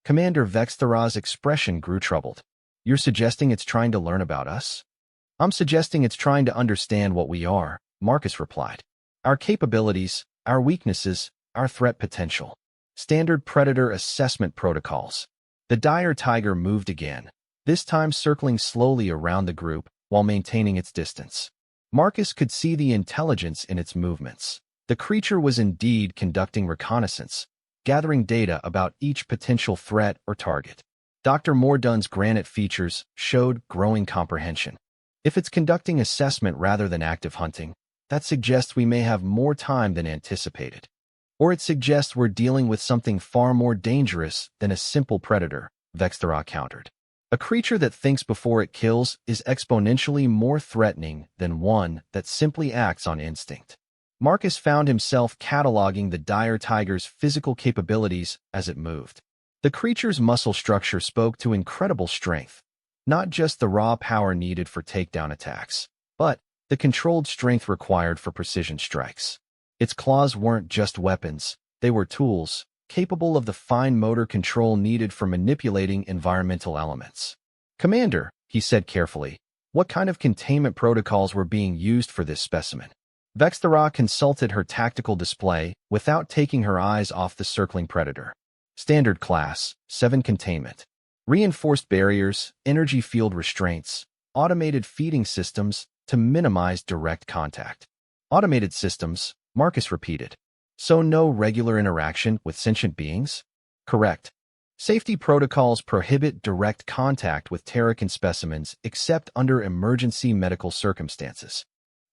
Commander Vexthara's expression grew troubled. You're suggesting it's trying to learn about us? I'm suggesting it's trying to understand what we are, Marcus replied. Our capabilities, our weaknesses, our threat potential. Standard predator assessment protocols. The dire tiger moved again, this time circling slowly around the group while maintaining its distance. Marcus could see the intelligence in its movements. The creature was indeed conducting reconnaissance, gathering data about each potential threat or target. Dr. Mordun's granite features showed growing comprehension. If it's conducting assessment rather than active hunting, that suggests we may have more time than anticipated. Or it suggests we're dealing with something far more dangerous than a simple predator, Vexthara countered. A creature that thinks before it kills is exponentially more threatening than one that simply acts on instinct. Marcus found himself cataloging the dire tiger's physical capabilities as it moved. The creature's muscle structure spoke to incredible strength, not just the raw power needed for takedown attacks, but the controlled strength required for precision strikes. Its claws weren't just weapons, they were tools, capable of the fine motor control needed for manipulating environmental elements. Commander, he said carefully, what kind of containment protocols were being used for this specimen? Vexthara consulted her tactical display without taking her eyes off the circling predator. Standard Class 7 Containment. Reinforced barriers, energy field restraints, automated feeding systems to minimize direct contact. Automated systems, Marcus repeated. So no regular interaction with sentient beings? Correct. Safety protocols prohibit direct contact with Terracan specimens except under emergency medical circumstances.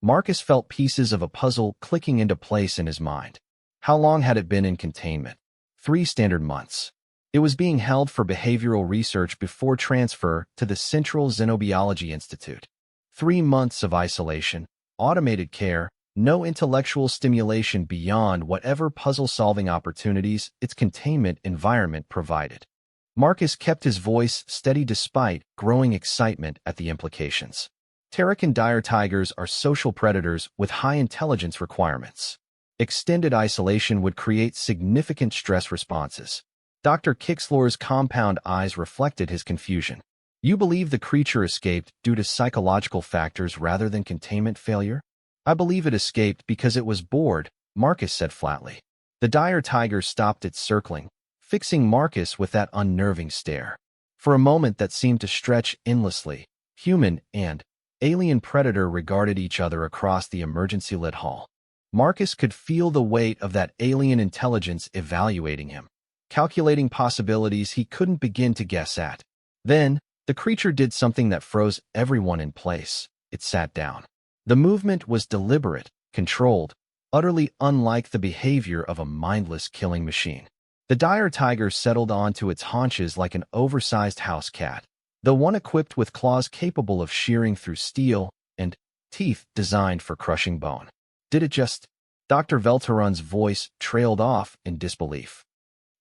Marcus felt pieces of a puzzle clicking into place in his mind. How long had it been in containment? 3 standard months. It was being held for behavioral research before transfer to the Central Xenobiology Institute. 3 months of isolation, automated care, no intellectual stimulation beyond whatever puzzle-solving opportunities its containment environment provided. Marcus kept his voice steady despite growing excitement at the implications. Terracan dire tigers are social predators with high intelligence requirements. Extended isolation would create significant stress responses. Dr. Kixlore's compound eyes reflected his confusion. You believe the creature escaped due to psychological factors rather than containment failure? I believe it escaped because it was bored, Marcus said flatly. The dire tiger stopped its circling, fixing Marcus with that unnerving stare. For a moment that seemed to stretch endlessly, human and alien predator regarded each other across the emergency-lit hall. Marcus could feel the weight of that alien intelligence evaluating him, calculating possibilities he couldn't begin to guess at. Then, the creature did something that froze everyone in place. It sat down. The movement was deliberate, controlled, utterly unlike the behavior of a mindless killing machine. The dire tiger settled onto its haunches like an oversized house cat, the one equipped with claws capable of shearing through steel and teeth designed for crushing bone. Did it just? Dr. Velteron's voice trailed off in disbelief.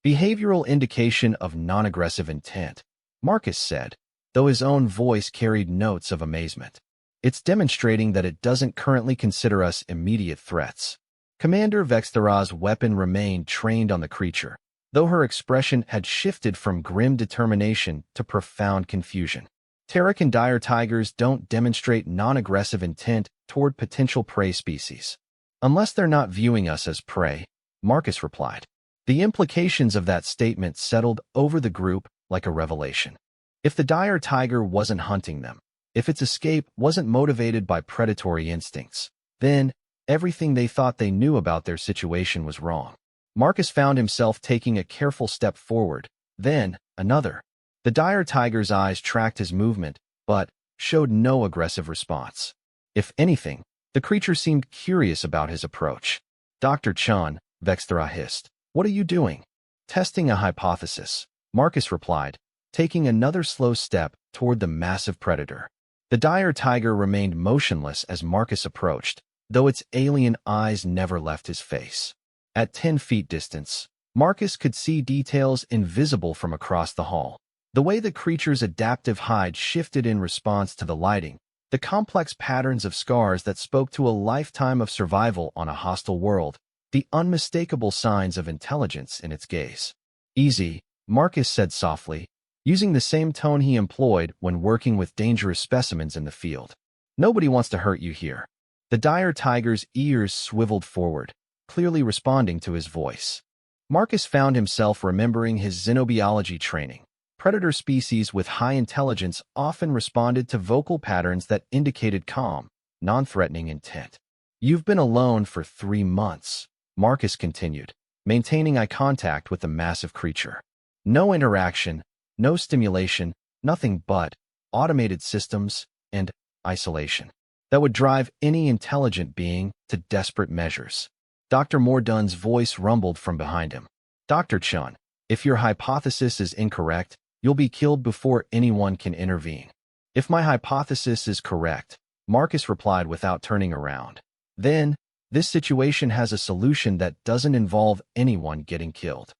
Behavioral indication of non-aggressive intent, Marcus said, though his own voice carried notes of amazement. It's demonstrating that it doesn't currently consider us immediate threats. Commander Vexthara's weapon remained trained on the creature, though her expression had shifted from grim determination to profound confusion. Terracan dire tigers don't demonstrate non-aggressive intent toward potential prey species. Unless they're not viewing us as prey, Marcus replied. The implications of that statement settled over the group like a revelation. If the dire tiger wasn't hunting them, if its escape wasn't motivated by predatory instincts, then everything they thought they knew about their situation was wrong. Marcus found himself taking a careful step forward, then another. The dire tiger's eyes tracked his movement, but showed no aggressive response. If anything, the creature seemed curious about his approach. Dr. Chun, Vexthara hissed. What are you doing? Testing a hypothesis, Marcus replied, taking another slow step toward the massive predator. The dire tiger remained motionless as Marcus approached, though its alien eyes never left his face. At 10 feet distance, Marcus could see details invisible from across the hall. The way the creature's adaptive hide shifted in response to the lighting, the complex patterns of scars that spoke to a lifetime of survival on a hostile world, the unmistakable signs of intelligence in its gaze. "Easy," Marcus said softly, using the same tone he employed when working with dangerous specimens in the field. "Nobody wants to hurt you here." The dire tiger's ears swiveled forward, clearly responding to his voice. Marcus found himself remembering his xenobiology training. Predator species with high intelligence often responded to vocal patterns that indicated calm, non-threatening intent. "You've been alone for 3 months," Marcus continued, maintaining eye contact with the massive creature. No interaction, no stimulation, nothing but automated systems and isolation that would drive any intelligent being to desperate measures. Dr. Mordun's voice rumbled from behind him. "Dr. Chun, if your hypothesis is incorrect, you'll be killed before anyone can intervene." "If my hypothesis is correct," Marcus replied without turning around, "then this situation has a solution that doesn't involve anyone getting killed."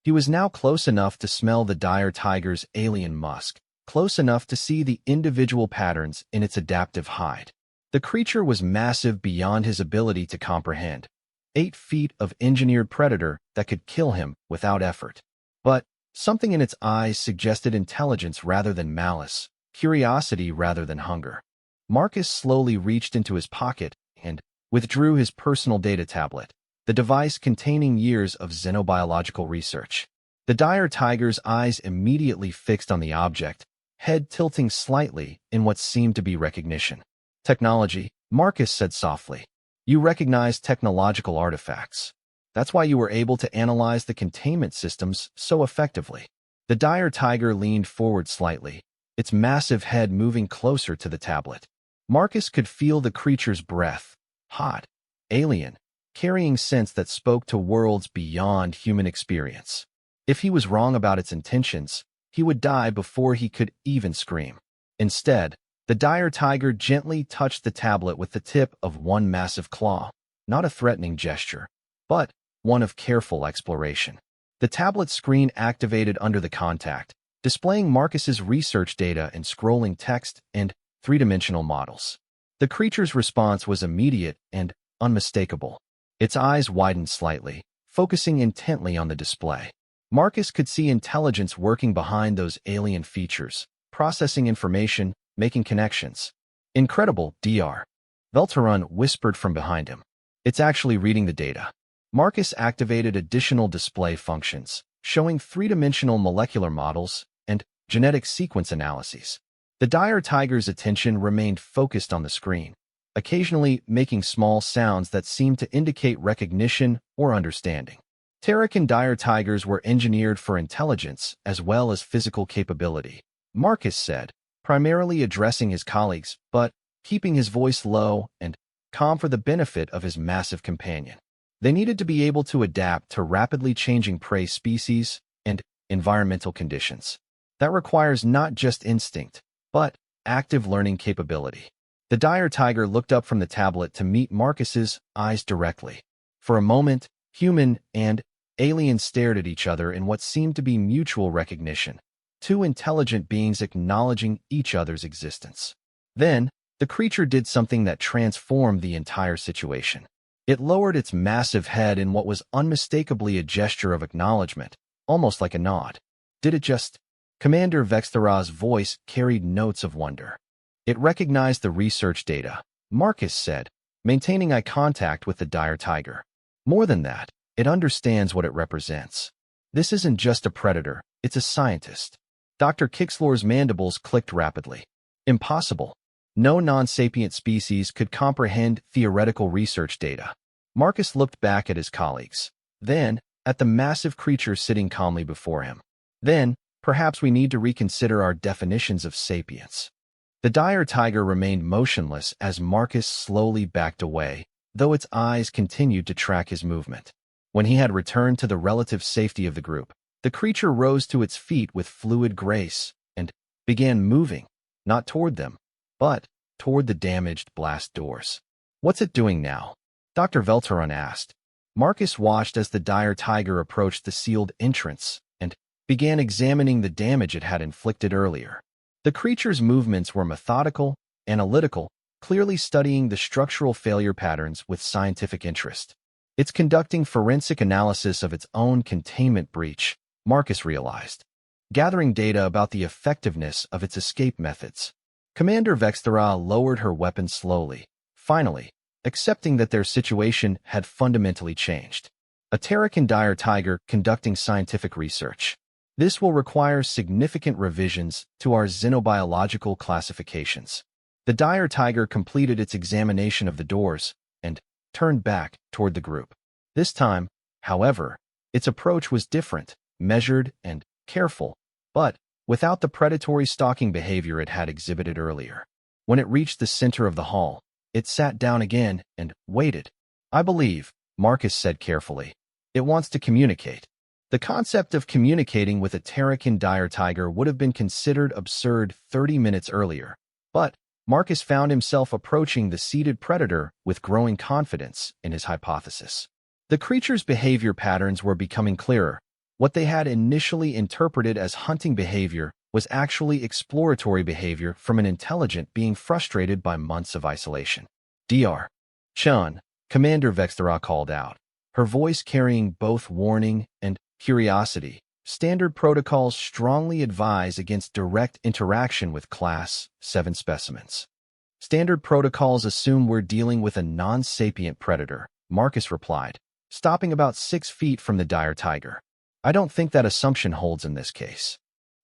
He was now close enough to smell the dire tiger's alien musk, close enough to see the individual patterns in its adaptive hide. The creature was massive beyond his ability to comprehend. 8 feet of engineered predator that could kill him without effort. But something in its eyes suggested intelligence rather than malice, curiosity rather than hunger. Marcus slowly reached into his pocket and withdrew his personal data tablet, the device containing years of xenobiological research. The dire tiger's eyes immediately fixed on the object, head tilting slightly in what seemed to be recognition. "Technology," Marcus said softly. "You recognize technological artifacts. That's why you were able to analyze the containment systems so effectively." The dire tiger leaned forward slightly, its massive head moving closer to the tablet. Marcus could feel the creature's breath, hot, alien, carrying scents that spoke to worlds beyond human experience. If he was wrong about its intentions, he would die before he could even scream. Instead, the dire tiger gently touched the tablet with the tip of one massive claw, not a threatening gesture, but one of careful exploration. The tablet screen activated under the contact, displaying Marcus's research data and scrolling text and 3-dimensional models. The creature's response was immediate and unmistakable. Its eyes widened slightly, focusing intently on the display. Marcus could see intelligence working behind those alien features, processing information, making connections. "Incredible, Dr. Velteron whispered from behind him. "It's actually reading the data." Marcus activated additional display functions, showing 3-dimensional molecular models and genetic sequence analyses. The dire tiger's attention remained focused on the screen, occasionally making small sounds that seemed to indicate recognition or understanding. Terracan dire tigers were engineered for intelligence as well as physical capability, Marcus said, primarily addressing his colleagues, but keeping his voice low and calm for the benefit of his massive companion. They needed to be able to adapt to rapidly changing prey species and environmental conditions. That requires not just instinct, but active learning capability. The dire tiger looked up from the tablet to meet Marcus's eyes directly. For a moment, human and alien stared at each other in what seemed to be mutual recognition, 2 intelligent beings acknowledging each other's existence. Then, the creature did something that transformed the entire situation. It lowered its massive head in what was unmistakably a gesture of acknowledgement, almost like a nod. "Did it just?" Commander Vexthera's voice carried notes of wonder. "It recognized the research data," Marcus said, maintaining eye contact with the dire tiger. "More than that, it understands what it represents. This isn't just a predator, it's a scientist." Dr. Kixlor's mandibles clicked rapidly. "Impossible. No non-sapient species could comprehend theoretical research data." Marcus looked back at his colleagues, then at the massive creature sitting calmly before him. "Then, perhaps we need to reconsider our definitions of sapience." The dire tiger remained motionless as Marcus slowly backed away, though its eyes continued to track his movement. When he had returned to the relative safety of the group, the creature rose to its feet with fluid grace and began moving, not toward them, but toward the damaged blast doors. "What's it doing now?" Dr. Velteron asked. Marcus watched as the dire tiger approached the sealed entrance and began examining the damage it had inflicted earlier. The creature's movements were methodical, analytical, clearly studying the structural failure patterns with scientific interest. It's conducting forensic analysis of its own containment breach, Marcus realized, gathering data about the effectiveness of its escape methods. Commander Vexthera lowered her weapon slowly, finally, accepting that their situation had fundamentally changed. A Terracan dire tiger conducting scientific research. This will require significant revisions to our xenobiological classifications. The dire tiger completed its examination of the doors and turned back toward the group. This time, however, its approach was different, measured and careful, but without the predatory stalking behavior it had exhibited earlier. When it reached the center of the hall, it sat down again and waited. "I believe," Marcus said carefully, "it wants to communicate." The concept of communicating with a Terracan dire tiger would have been considered absurd 30 minutes earlier, but Marcus found himself approaching the seated predator with growing confidence in his hypothesis. The creature's behavior patterns were becoming clearer. What they had initially interpreted as hunting behavior was actually exploratory behavior from an intelligent being frustrated by months of isolation. "Dr. Chun," Commander Vexthera called out, her voice carrying both warning and curiosity. "Standard protocols strongly advise against direct interaction with Class 7 specimens." "Standard protocols assume we're dealing with a non-sapient predator," Marcus replied, stopping about 6 feet from the dire tiger. "I don't think that assumption holds in this case."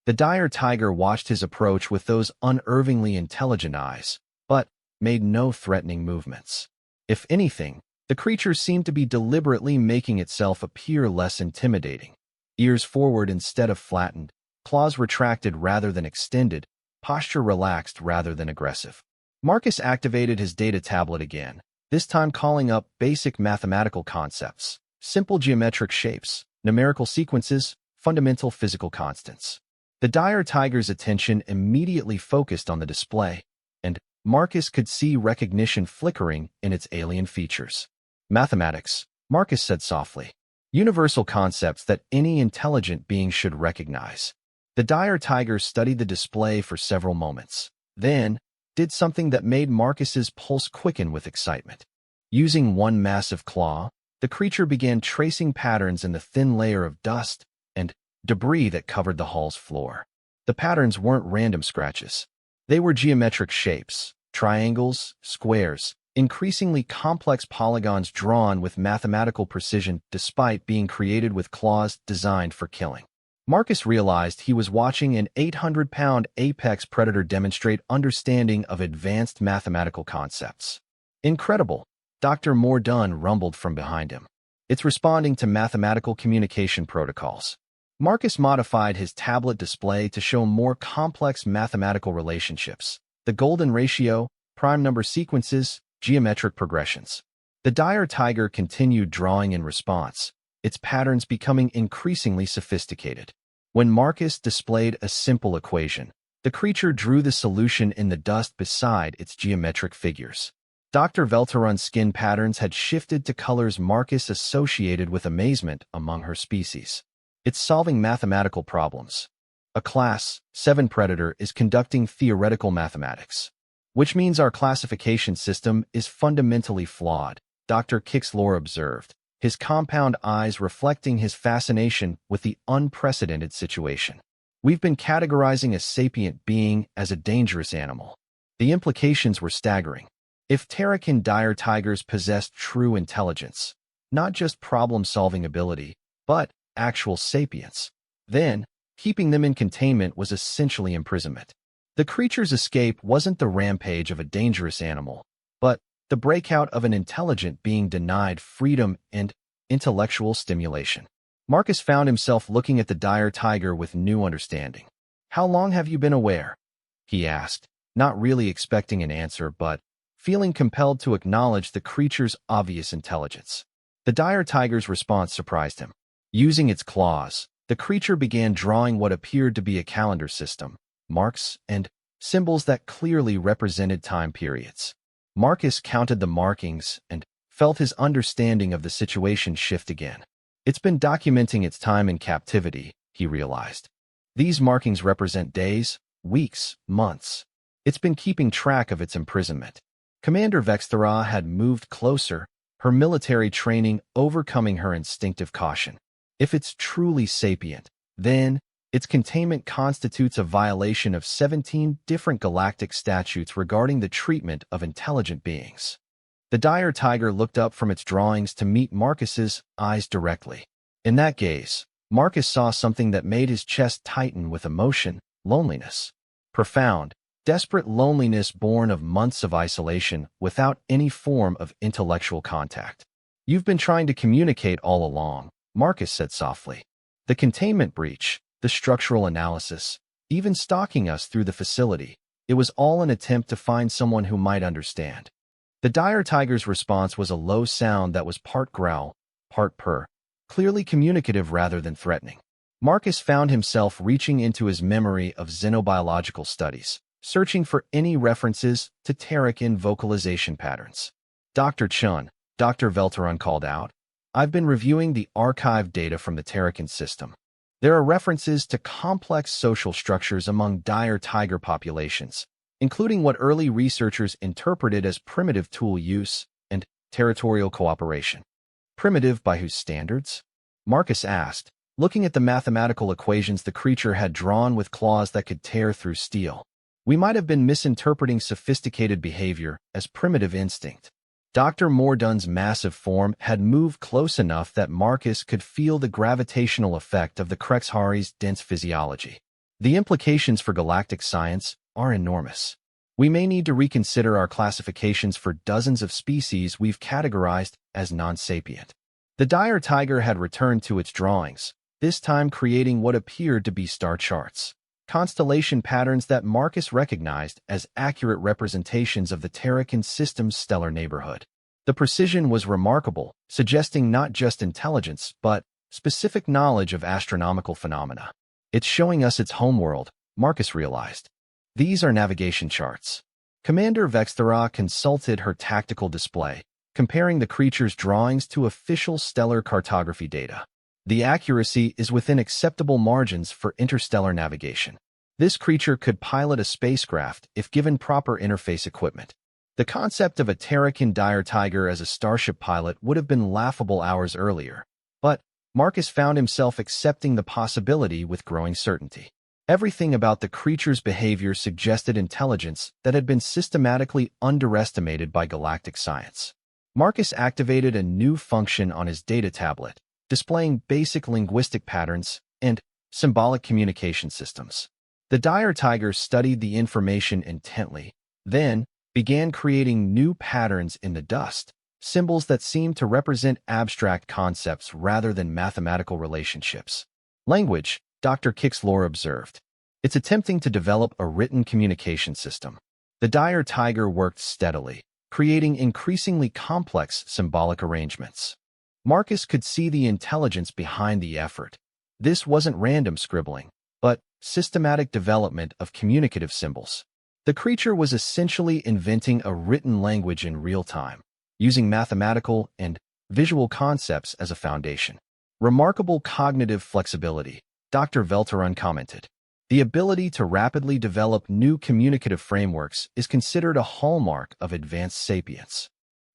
The dire tiger watched his approach with those unervingly intelligent eyes, but made no threatening movements. If anything, the creature seemed to be deliberately making itself appear less intimidating. Ears forward instead of flattened, claws retracted rather than extended, posture relaxed rather than aggressive. Marcus activated his data tablet again, this time calling up basic mathematical concepts, simple geometric shapes, numerical sequences, fundamental physical constants. The dire tiger's attention immediately focused on the display, and Marcus could see recognition flickering in its alien features. "Mathematics," Marcus said softly. "Universal concepts that any intelligent being should recognize." The dire tiger studied the display for several moments, then did something that made Marcus's pulse quicken with excitement. Using one massive claw, the creature began tracing patterns in the thin layer of dust and debris that covered the hall's floor. The patterns weren't random scratches. They were geometric shapes, triangles, squares, increasingly complex polygons drawn with mathematical precision despite being created with claws designed for killing. Marcus realized he was watching an 800-pound apex predator demonstrate understanding of advanced mathematical concepts. "Incredible," Dr. Mordun rumbled from behind him. "It's responding to mathematical communication protocols." Marcus modified his tablet display to show more complex mathematical relationships, the golden ratio, prime number sequences, geometric progressions. The dire tiger continued drawing in response, its patterns becoming increasingly sophisticated. When Marcus displayed a simple equation, the creature drew the solution in the dust beside its geometric figures. Dr. Velterun's skin patterns had shifted to colors Marcus associated with amazement among her species. "It's solving mathematical problems. A Class 7 predator is conducting theoretical mathematics, which means our classification system is fundamentally flawed," Dr. Kixlor observed, his compound eyes reflecting his fascination with the unprecedented situation. "We've been categorizing a sapient being as a dangerous animal." The implications were staggering. If Terracan dire tigers possessed true intelligence, not just problem-solving ability, but actual sapience, then keeping them in containment was essentially imprisonment. The creature's escape wasn't the rampage of a dangerous animal, but the breakout of an intelligent being denied freedom and intellectual stimulation. Marcus found himself looking at the dire tiger with new understanding. "How long have you been aware?" he asked, not really expecting an answer but feeling compelled to acknowledge the creature's obvious intelligence. The dire tiger's response surprised him. Using its claws, the creature began drawing what appeared to be a calendar system, marks and symbols that clearly represented time periods. Marcus counted the markings and felt his understanding of the situation shift again. "It's been documenting its time in captivity," he realized. These markings represent days, weeks, months. It's been keeping track of its imprisonment. Commander Vexthera had moved closer, her military training overcoming her instinctive caution. If it's truly sapient, then its containment constitutes a violation of 17 different galactic statutes regarding the treatment of intelligent beings. The dire tiger looked up from its drawings to meet Marcus's eyes directly. In that gaze, Marcus saw something that made his chest tighten with emotion: loneliness. Profound, desperate loneliness born of months of isolation without any form of intellectual contact. "You've been trying to communicate all along," Marcus said softly. "The containment breach, the structural analysis, even stalking us through the facility, it was all an attempt to find someone who might understand." The dire tiger's response was a low sound that was part growl, part purr, clearly communicative rather than threatening. Marcus found himself reaching into his memory of xenobiological studies, searching for any references to Terrakin vocalization patterns. "Dr. Chun," Dr. Velteron called out, "I've been reviewing the archived data from the Terrakin system. There are references to complex social structures among dire tiger populations, including what early researchers interpreted as primitive tool use and territorial cooperation." "Primitive by whose standards?" Marcus asked, looking at the mathematical equations the creature had drawn with claws that could tear through steel. "We might have been misinterpreting sophisticated behavior as primitive instinct." Dr. Mordun's massive form had moved close enough that Marcus could feel the gravitational effect of the Krexhari's dense physiology. "The implications for galactic science are enormous. We may need to reconsider our classifications for dozens of species we've categorized as non-sapient." The dire tiger had returned to its drawings, this time creating what appeared to be star charts, constellation patterns that Marcus recognized as accurate representations of the Terrakin system's stellar neighborhood. The precision was remarkable, suggesting not just intelligence, but specific knowledge of astronomical phenomena. "It's showing us its homeworld," Marcus realized. "These are navigation charts." Commander Vexthera consulted her tactical display, comparing the creature's drawings to official stellar cartography data. "The accuracy is within acceptable margins for interstellar navigation. This creature could pilot a spacecraft if given proper interface equipment." The concept of a Terrakin dire tiger as a starship pilot would have been laughable hours earlier, but Marcus found himself accepting the possibility with growing certainty. Everything about the creature's behavior suggested intelligence that had been systematically underestimated by galactic science. Marcus activated a new function on his data tablet, displaying basic linguistic patterns and symbolic communication systems. The dire tiger studied the information intently, then began creating new patterns in the dust, symbols that seemed to represent abstract concepts rather than mathematical relationships. "Language," Dr. Kixlor observed. "It's attempting to develop a written communication system." The dire tiger worked steadily, creating increasingly complex symbolic arrangements. Marcus could see the intelligence behind the effort. This wasn't random scribbling, but systematic development of communicative symbols. The creature was essentially inventing a written language in real time, using mathematical and visual concepts as a foundation. "Remarkable cognitive flexibility," Dr. Velteron commented. "The ability to rapidly develop new communicative frameworks is considered a hallmark of advanced sapience."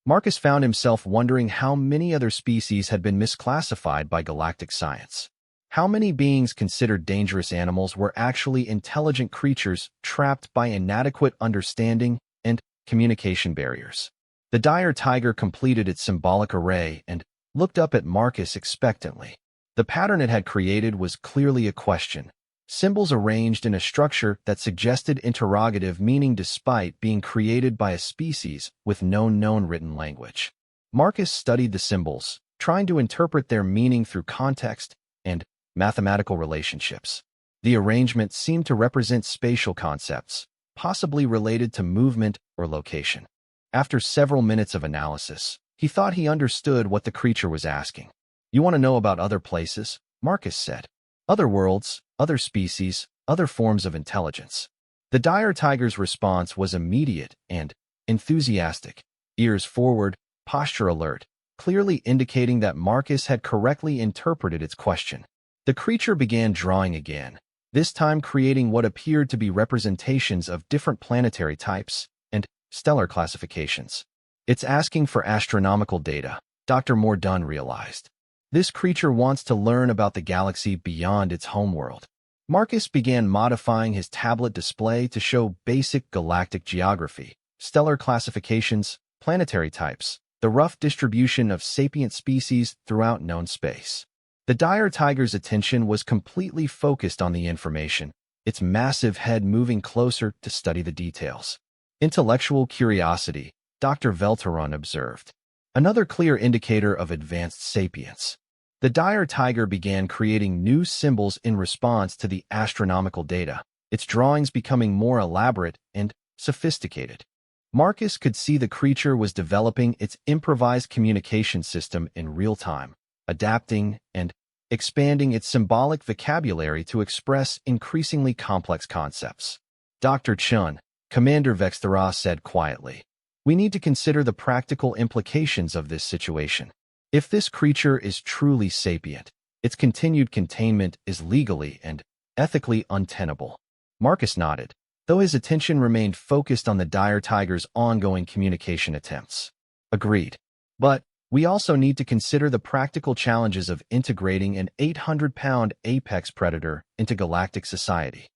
Marcus found himself wondering how many other species had been misclassified by galactic science. How many beings considered dangerous animals were actually intelligent creatures trapped by inadequate understanding and communication barriers? The dire tiger completed its symbolic array and looked up at Marcus expectantly. The pattern it had created was clearly a question, symbols arranged in a structure that suggested interrogative meaning despite being created by a species with no known written language. Marcus studied the symbols, trying to interpret their meaning through context and mathematical relationships. The arrangement seemed to represent spatial concepts, possibly related to movement or location. After several minutes of analysis, he thought he understood what the creature was asking. "You want to know about other places?" Marcus said. "Other worlds, other species, other forms of intelligence." The dire tiger's response was immediate and enthusiastic, ears forward, posture alert, clearly indicating that Marcus had correctly interpreted its question. The creature began drawing again, this time creating what appeared to be representations of different planetary types and stellar classifications. It's asking for astronomical data, Dr. Mordun realized. This creature wants to learn about the galaxy beyond its homeworld. Marcus began modifying his tablet display to show basic galactic geography, stellar classifications, planetary types, the rough distribution of sapient species throughout known space. The dire tiger's attention was completely focused on the information, its massive head moving closer to study the details. Intellectual curiosity, Dr. Velteron observed. Another clear indicator of advanced sapience. The dire tiger began creating new symbols in response to the astronomical data, its drawings becoming more elaborate and sophisticated. Marcus could see the creature was developing its improvised communication system in real time, adapting and expanding its symbolic vocabulary to express increasingly complex concepts. Dr. Chun, Commander Vexthera said quietly, "We need to consider the practical implications of this situation. If this creature is truly sapient, its continued containment is legally and ethically untenable." Marcus nodded, though his attention remained focused on the dire tiger's ongoing communication attempts. Agreed. But we also need to consider the practical challenges of integrating an 800-pound apex predator into galactic society.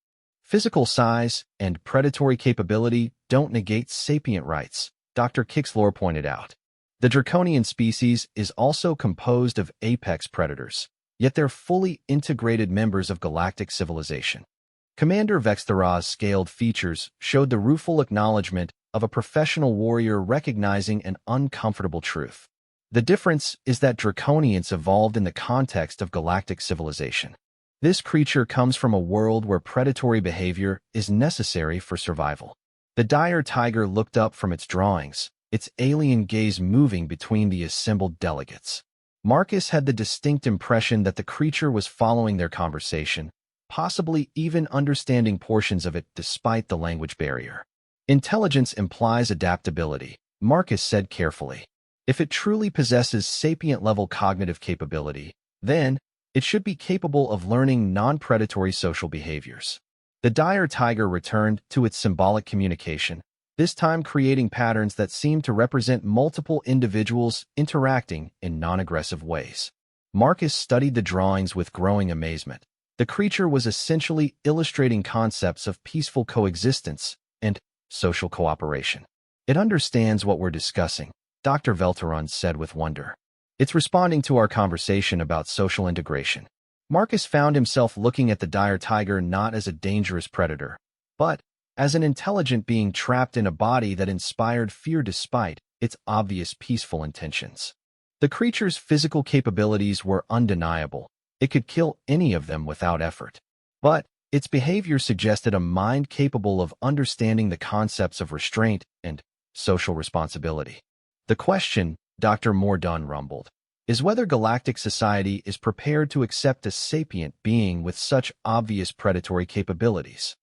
Physical size and predatory capability don't negate sapient rights, Dr. Kixlor pointed out. The draconian species is also composed of apex predators, yet they're fully integrated members of galactic civilization. Commander Vexthera's scaled features showed the rueful acknowledgement of a professional warrior recognizing an uncomfortable truth. The difference is that draconians evolved in the context of galactic civilization. This creature comes from a world where predatory behavior is necessary for survival. The dire tiger looked up from its drawings, its alien gaze moving between the assembled delegates. Marcus had the distinct impression that the creature was following their conversation, possibly even understanding portions of it despite the language barrier. Intelligence implies adaptability, Marcus said carefully. If it truly possesses sapient-level cognitive capability, then it should be capable of learning non-predatory social behaviors. The dire tiger returned to its symbolic communication, this time creating patterns that seemed to represent multiple individuals interacting in non-aggressive ways. Marcus studied the drawings with growing amazement. The creature was essentially illustrating concepts of peaceful coexistence and social cooperation. It understands what we're discussing, Dr. Velteron said with wonder. It's responding to our conversation about social integration. Marcus found himself looking at the dire tiger not as a dangerous predator, but as an intelligent being trapped in a body that inspired fear despite its obvious peaceful intentions. The creature's physical capabilities were undeniable. It could kill any of them without effort. But its behavior suggested a mind capable of understanding the concepts of restraint and social responsibility. The question, Dr. Mordun rumbled, is whether galactic society is prepared to accept a sapient being with such obvious predatory capabilities.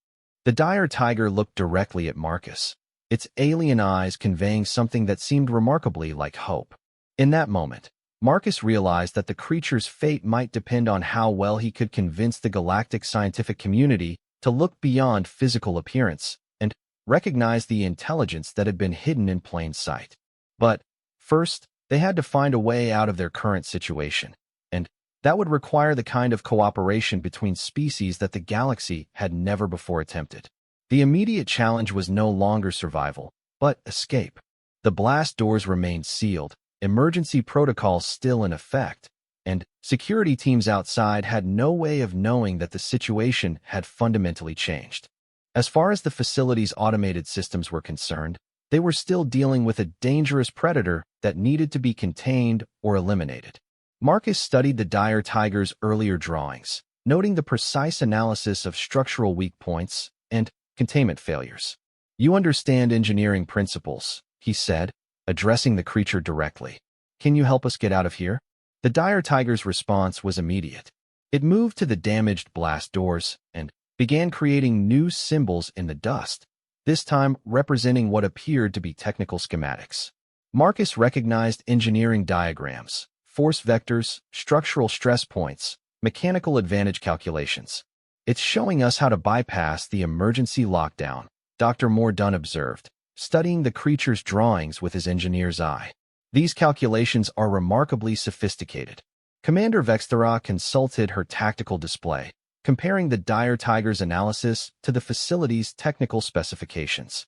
The dire tiger looked directly at Marcus, its alien eyes conveying something that seemed remarkably like hope. In that moment, Marcus realized that the creature's fate might depend on how well he could convince the galactic scientific community to look beyond physical appearance and recognize the intelligence that had been hidden in plain sight. But first, they had to find a way out of their current situation, and that would require the kind of cooperation between species that the galaxy had never before attempted. The immediate challenge was no longer survival, but escape. The blast doors remained sealed, emergency protocols still in effect, and security teams outside had no way of knowing that the situation had fundamentally changed. As far as the facility's automated systems were concerned, they were still dealing with a dangerous predator that needed to be contained or eliminated. Marcus studied the dire tiger's earlier drawings, noting the precise analysis of structural weak points and containment failures. "You understand engineering principles," he said, addressing the creature directly. "Can you help us get out of here?" The dire tiger's response was immediate. It moved to the damaged blast doors and began creating new symbols in the dust, this time representing what appeared to be technical schematics. Marcus recognized engineering diagrams, force vectors, structural stress points, mechanical advantage calculations. It's showing us how to bypass the emergency lockdown, Dr. Moore Dunn observed, studying the creature's drawings with his engineer's eye. These calculations are remarkably sophisticated. Commander Vexthera consulted her tactical display, comparing the dire tiger's analysis to the facility's technical specifications.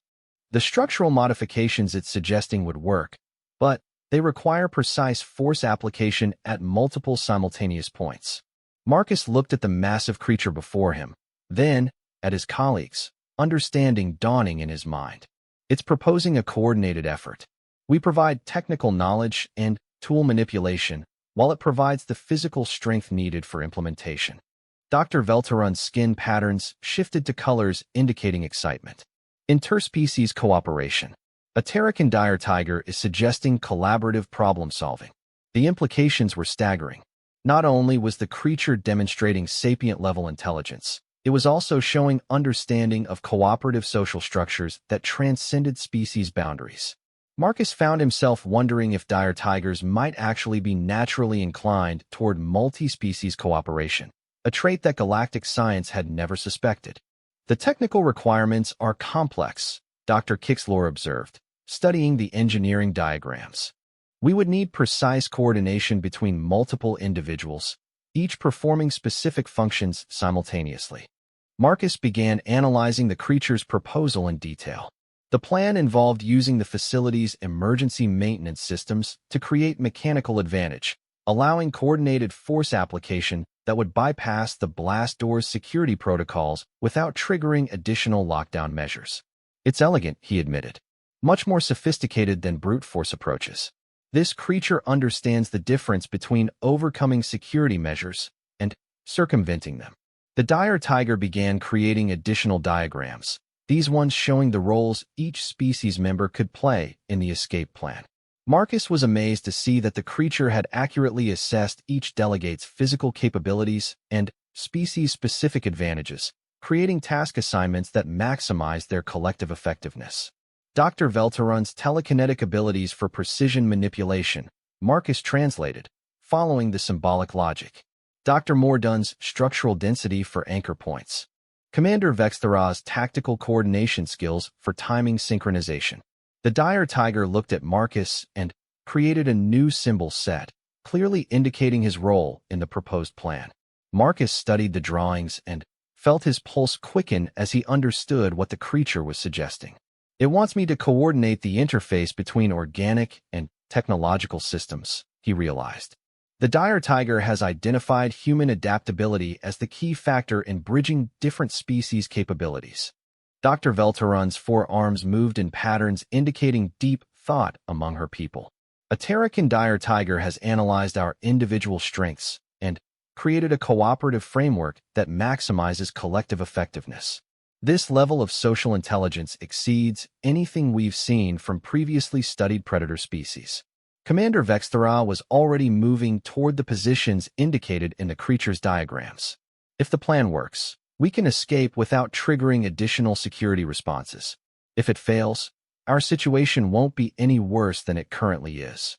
The structural modifications it's suggesting would work, but they require precise force application at multiple simultaneous points. Marcus looked at the massive creature before him, then at his colleagues, understanding dawning in his mind. It's proposing a coordinated effort. We provide technical knowledge and tool manipulation, while it provides the physical strength needed for implementation. Dr. Velteron's skin patterns shifted to colors indicating excitement. Interspecies cooperation. A Terracan dire tiger is suggesting collaborative problem-solving. The implications were staggering. Not only was the creature demonstrating sapient-level intelligence, it was also showing understanding of cooperative social structures that transcended species boundaries. Marcus found himself wondering if dire tigers might actually be naturally inclined toward multi-species cooperation, a trait that galactic science had never suspected. The technical requirements are complex, Dr. Kixlor observed, studying the engineering diagrams. We would need precise coordination between multiple individuals, each performing specific functions simultaneously. Marcus began analyzing the creature's proposal in detail. The plan involved using the facility's emergency maintenance systems to create mechanical advantage, allowing coordinated force application that would bypass the blast door's security protocols without triggering additional lockdown measures. It's elegant, he admitted. Much more sophisticated than brute force approaches. This creature understands the difference between overcoming security measures and circumventing them. The dire tiger began creating additional diagrams, these ones showing the roles each species member could play in the escape plan. Marcus was amazed to see that the creature had accurately assessed each delegate's physical capabilities and species-specific advantages, creating task assignments that maximized their collective effectiveness. Dr. Velteron's telekinetic abilities for precision manipulation, Marcus translated, following the symbolic logic. Dr. Moore Dunn's structural density for anchor points. Commander Vexthera's tactical coordination skills for timing synchronization. The dire tiger looked at Marcus and created a new symbol set, clearly indicating his role in the proposed plan. Marcus studied the drawings and felt his pulse quicken as he understood what the creature was suggesting. It wants me to coordinate the interface between organic and technological systems, he realized. The dire tiger has identified human adaptability as the key factor in bridging different species' capabilities. Dr. Velteron's forearms moved in patterns indicating deep thought among her people. A Terracan dire tiger has analyzed our individual strengths and created a cooperative framework that maximizes collective effectiveness. This level of social intelligence exceeds anything we've seen from previously studied predator species. Commander Vexthera was already moving toward the positions indicated in the creature's diagrams. If the plan works, we can escape without triggering additional security responses. If it fails, our situation won't be any worse than it currently is.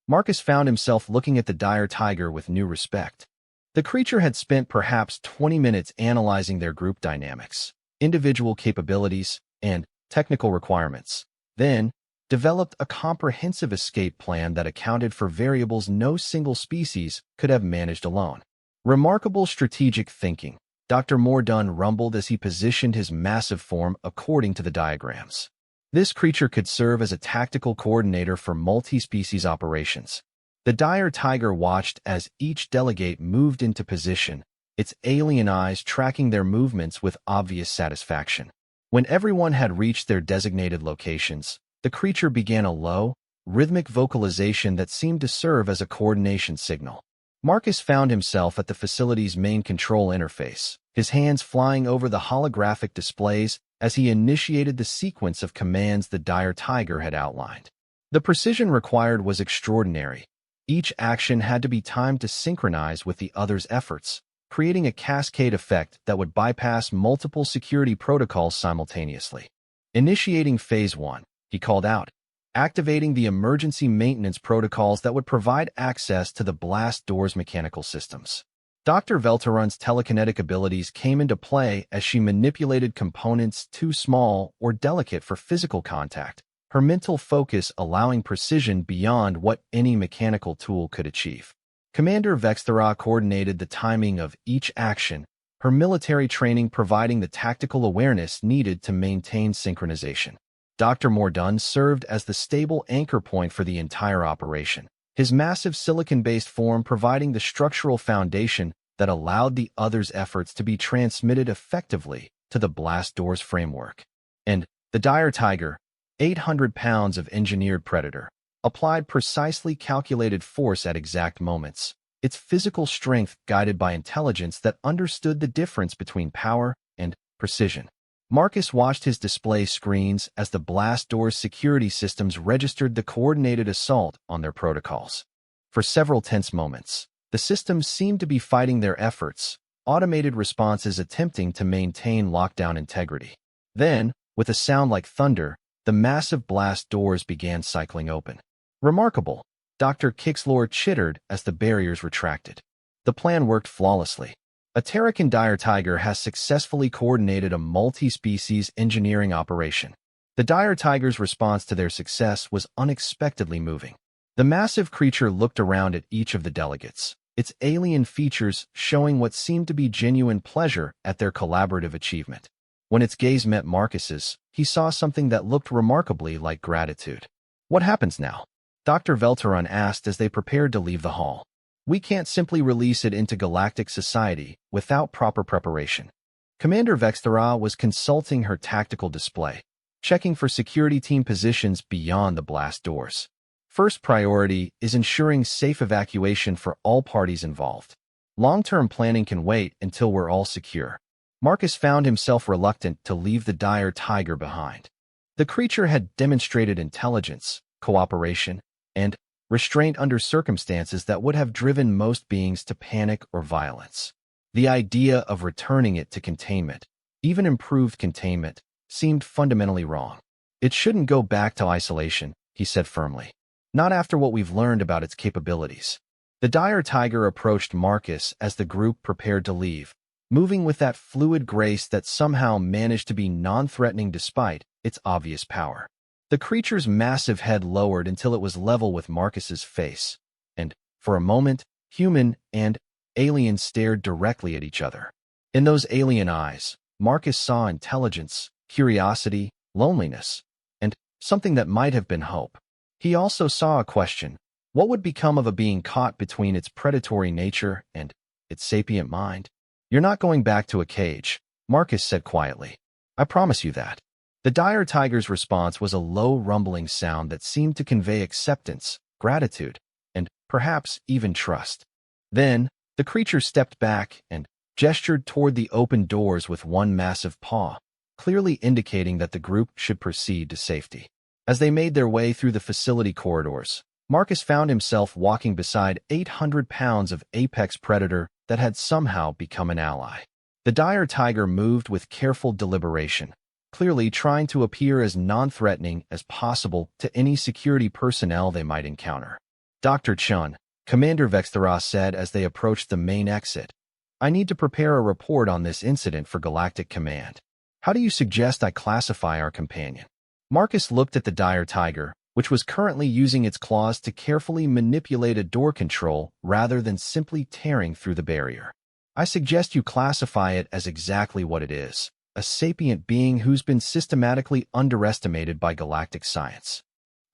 Marcus found himself looking at the dire tiger with new respect. The creature had spent perhaps 20 minutes analyzing their group dynamics, individual capabilities, and technical requirements, then developed a comprehensive escape plan that accounted for variables no single species could have managed alone. Remarkable strategic thinking, Dr. Moore Dunn rumbled as he positioned his massive form according to the diagrams. This creature could serve as a tactical coordinator for multi-species operations. The dire tiger watched as each delegate moved into position, its alien eyes tracking their movements with obvious satisfaction. When everyone had reached their designated locations, the creature began a low, rhythmic vocalization that seemed to serve as a coordination signal. Marcus found himself at the facility's main control interface, his hands flying over the holographic displays as he initiated the sequence of commands the dire tiger had outlined. The precision required was extraordinary. Each action had to be timed to synchronize with the other's efforts, creating a cascade effect that would bypass multiple security protocols simultaneously. Initiating Phase 1, he called out, activating the emergency maintenance protocols that would provide access to the blast door's mechanical systems. Dr. Velteron's telekinetic abilities came into play as she manipulated components too small or delicate for physical contact, her mental focus allowing precision beyond what any mechanical tool could achieve. Commander Vexthera coordinated the timing of each action, her military training providing the tactical awareness needed to maintain synchronization. Dr. Mordun served as the stable anchor point for the entire operation, his massive silicon-based form providing the structural foundation that allowed the others' efforts to be transmitted effectively to the blast door's framework. And the dire tiger, 800 pounds of engineered predator, applied precisely calculated force at exact moments, its physical strength guided by intelligence that understood the difference between power and precision. Marcus watched his display screens as the blast door's security systems registered the coordinated assault on their protocols. For several tense moments, the systems seemed to be fighting their efforts, automated responses attempting to maintain lockdown integrity. Then, with a sound like thunder, the massive blast doors began cycling open. Remarkable, Dr. Kixlor chittered as the barriers retracted. The plan worked flawlessly. A Terracan dire tiger has successfully coordinated a multi-species engineering operation. The dire tiger's response to their success was unexpectedly moving. The massive creature looked around at each of the delegates, its alien features showing what seemed to be genuine pleasure at their collaborative achievement. When its gaze met Marcus's, he saw something that looked remarkably like gratitude. "What happens now?" Dr. Velteron asked as they prepared to leave the hall. "We can't simply release it into galactic society without proper preparation." Commander Vexthera was consulting her tactical display, checking for security team positions beyond the blast doors. First priority is ensuring safe evacuation for all parties involved. Long-term planning can wait until we're all secure. Marcus found himself reluctant to leave the dire tiger behind. The creature had demonstrated intelligence, cooperation, and restraint under circumstances that would have driven most beings to panic or violence. The idea of returning it to containment, even improved containment, seemed fundamentally wrong. "It shouldn't go back to isolation," he said firmly. "Not after what we've learned about its capabilities." The dire tiger approached Marcus as the group prepared to leave, moving with that fluid grace that somehow managed to be non-threatening despite its obvious power. The creature's massive head lowered until it was level with Marcus's face, and, for a moment, human and alien stared directly at each other. In those alien eyes, Marcus saw intelligence, curiosity, loneliness, and something that might have been hope. He also saw a question: what would become of a being caught between its predatory nature and its sapient mind? "You're not going back to a cage," Marcus said quietly. "I promise you that." The dire tiger's response was a low rumbling sound that seemed to convey acceptance, gratitude, and perhaps even trust. Then, the creature stepped back and gestured toward the open doors with one massive paw, clearly indicating that the group should proceed to safety. As they made their way through the facility corridors, Marcus found himself walking beside 800 pounds of apex predator that had somehow become an ally. The dire tiger moved with careful deliberation, clearly trying to appear as non-threatening as possible to any security personnel they might encounter. "Dr. Chun," Commander Vexthera said as they approached the main exit, "I need to prepare a report on this incident for Galactic Command. How do you suggest I classify our companion?" Marcus looked at the dire tiger, which was currently using its claws to carefully manipulate a door control rather than simply tearing through the barrier. "I suggest you classify it as exactly what it is: a sapient being who's been systematically underestimated by galactic science."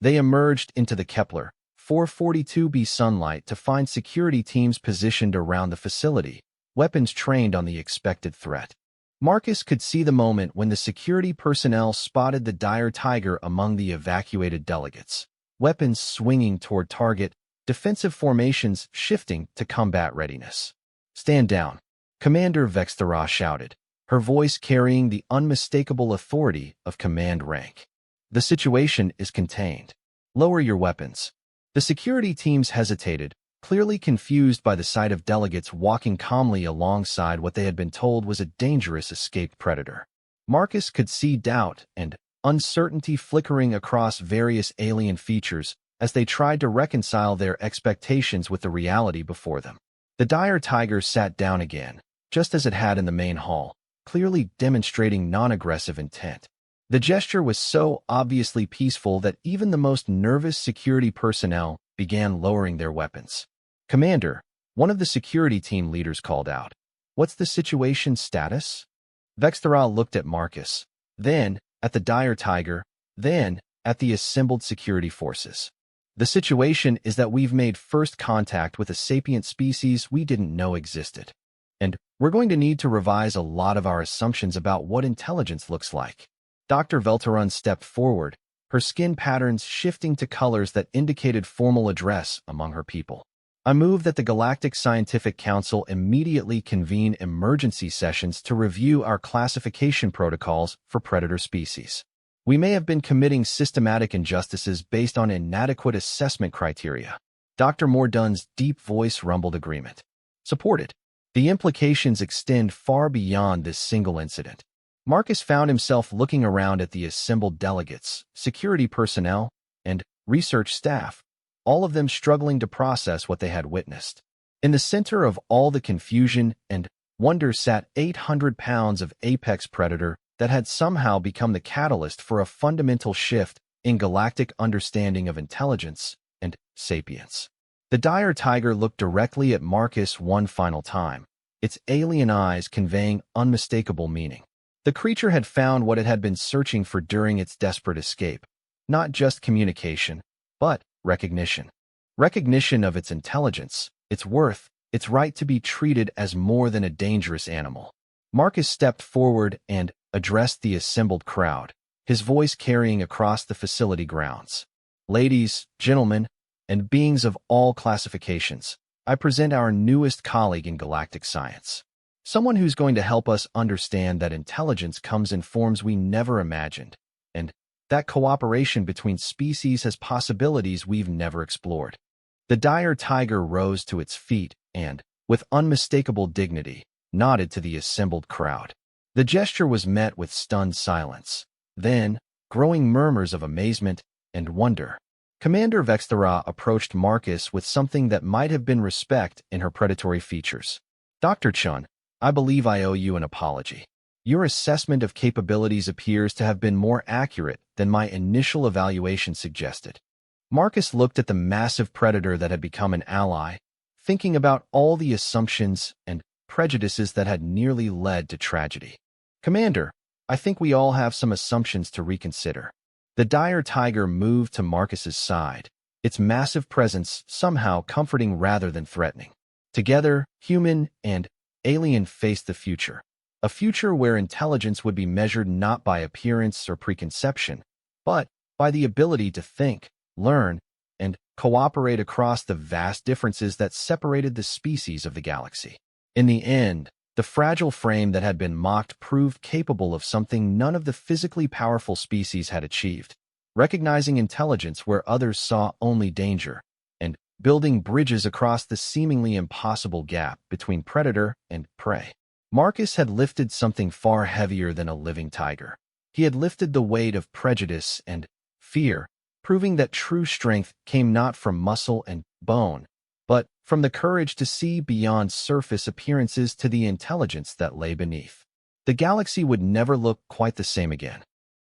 They emerged into the Kepler 442b sunlight to find security teams positioned around the facility, weapons trained on the expected threat. Marcus could see the moment when the security personnel spotted the dire tiger among the evacuated delegates, weapons swinging toward target, defensive formations shifting to combat readiness. "Stand down," Commander Vexthera shouted, her voice carrying the unmistakable authority of command rank. "The situation is contained. Lower your weapons." The security teams hesitated, clearly confused by the sight of delegates walking calmly alongside what they had been told was a dangerous escaped predator. Marcus could see doubt and uncertainty flickering across various alien features as they tried to reconcile their expectations with the reality before them. The dire tiger sat down again, just as it had in the main hall, clearly demonstrating non-aggressive intent. The gesture was so obviously peaceful that even the most nervous security personnel began lowering their weapons. "Commander," one of the security team leaders called out. "What's the situation status?" Vexthera looked at Marcus, then at the dire tiger, then at the assembled security forces. "The situation is that we've made first contact with a sapient species we didn't know existed. And we're going to need to revise a lot of our assumptions about what intelligence looks like." Dr. Velterun stepped forward, her skin patterns shifting to colors that indicated formal address among her people. "I move that the Galactic Scientific Council immediately convene emergency sessions to review our classification protocols for predator species. We may have been committing systematic injustices based on inadequate assessment criteria." Dr. Mordunn's deep voice rumbled agreement. "Supported. The implications extend far beyond this single incident." Marcus found himself looking around at the assembled delegates, security personnel, and research staff, all of them struggling to process what they had witnessed. In the center of all the confusion and wonder sat 800 pounds of apex predator that had somehow become the catalyst for a fundamental shift in galactic understanding of intelligence and sapience. The dire tiger looked directly at Marcus one final time, its alien eyes conveying unmistakable meaning. The creature had found what it had been searching for during its desperate escape, not just communication, but recognition. Recognition of its intelligence, its worth, its right to be treated as more than a dangerous animal. Marcus stepped forward and addressed the assembled crowd, his voice carrying across the facility grounds. "Ladies, gentlemen, and beings of all classifications, I present our newest colleague in galactic science. Someone who's going to help us understand that intelligence comes in forms we never imagined, and that cooperation between species has possibilities we've never explored." The dire tiger rose to its feet and, with unmistakable dignity, nodded to the assembled crowd. The gesture was met with stunned silence, then growing murmurs of amazement and wonder. Commander Vexthera approached Marcus with something that might have been respect in her predatory features. "Dr. Chun, I believe I owe you an apology. Your assessment of capabilities appears to have been more accurate than my initial evaluation suggested." Marcus looked at the massive predator that had become an ally, thinking about all the assumptions and prejudices that had nearly led to tragedy. "Commander, I think we all have some assumptions to reconsider." The dire tiger moved to Marcus's side, its massive presence somehow comforting rather than threatening. Together, human and alien faced the future, a future where intelligence would be measured not by appearance or preconception, but by the ability to think, learn, and cooperate across the vast differences that separated the species of the galaxy. In the end, the fragile frame that had been mocked proved capable of something none of the physically powerful species had achieved: recognizing intelligence where others saw only danger, and building bridges across the seemingly impossible gap between predator and prey. Marcus had lifted something far heavier than a living tiger. He had lifted the weight of prejudice and fear, proving that true strength came not from muscle and bone, but from the courage to see beyond surface appearances to the intelligence that lay beneath. The galaxy would never look quite the same again.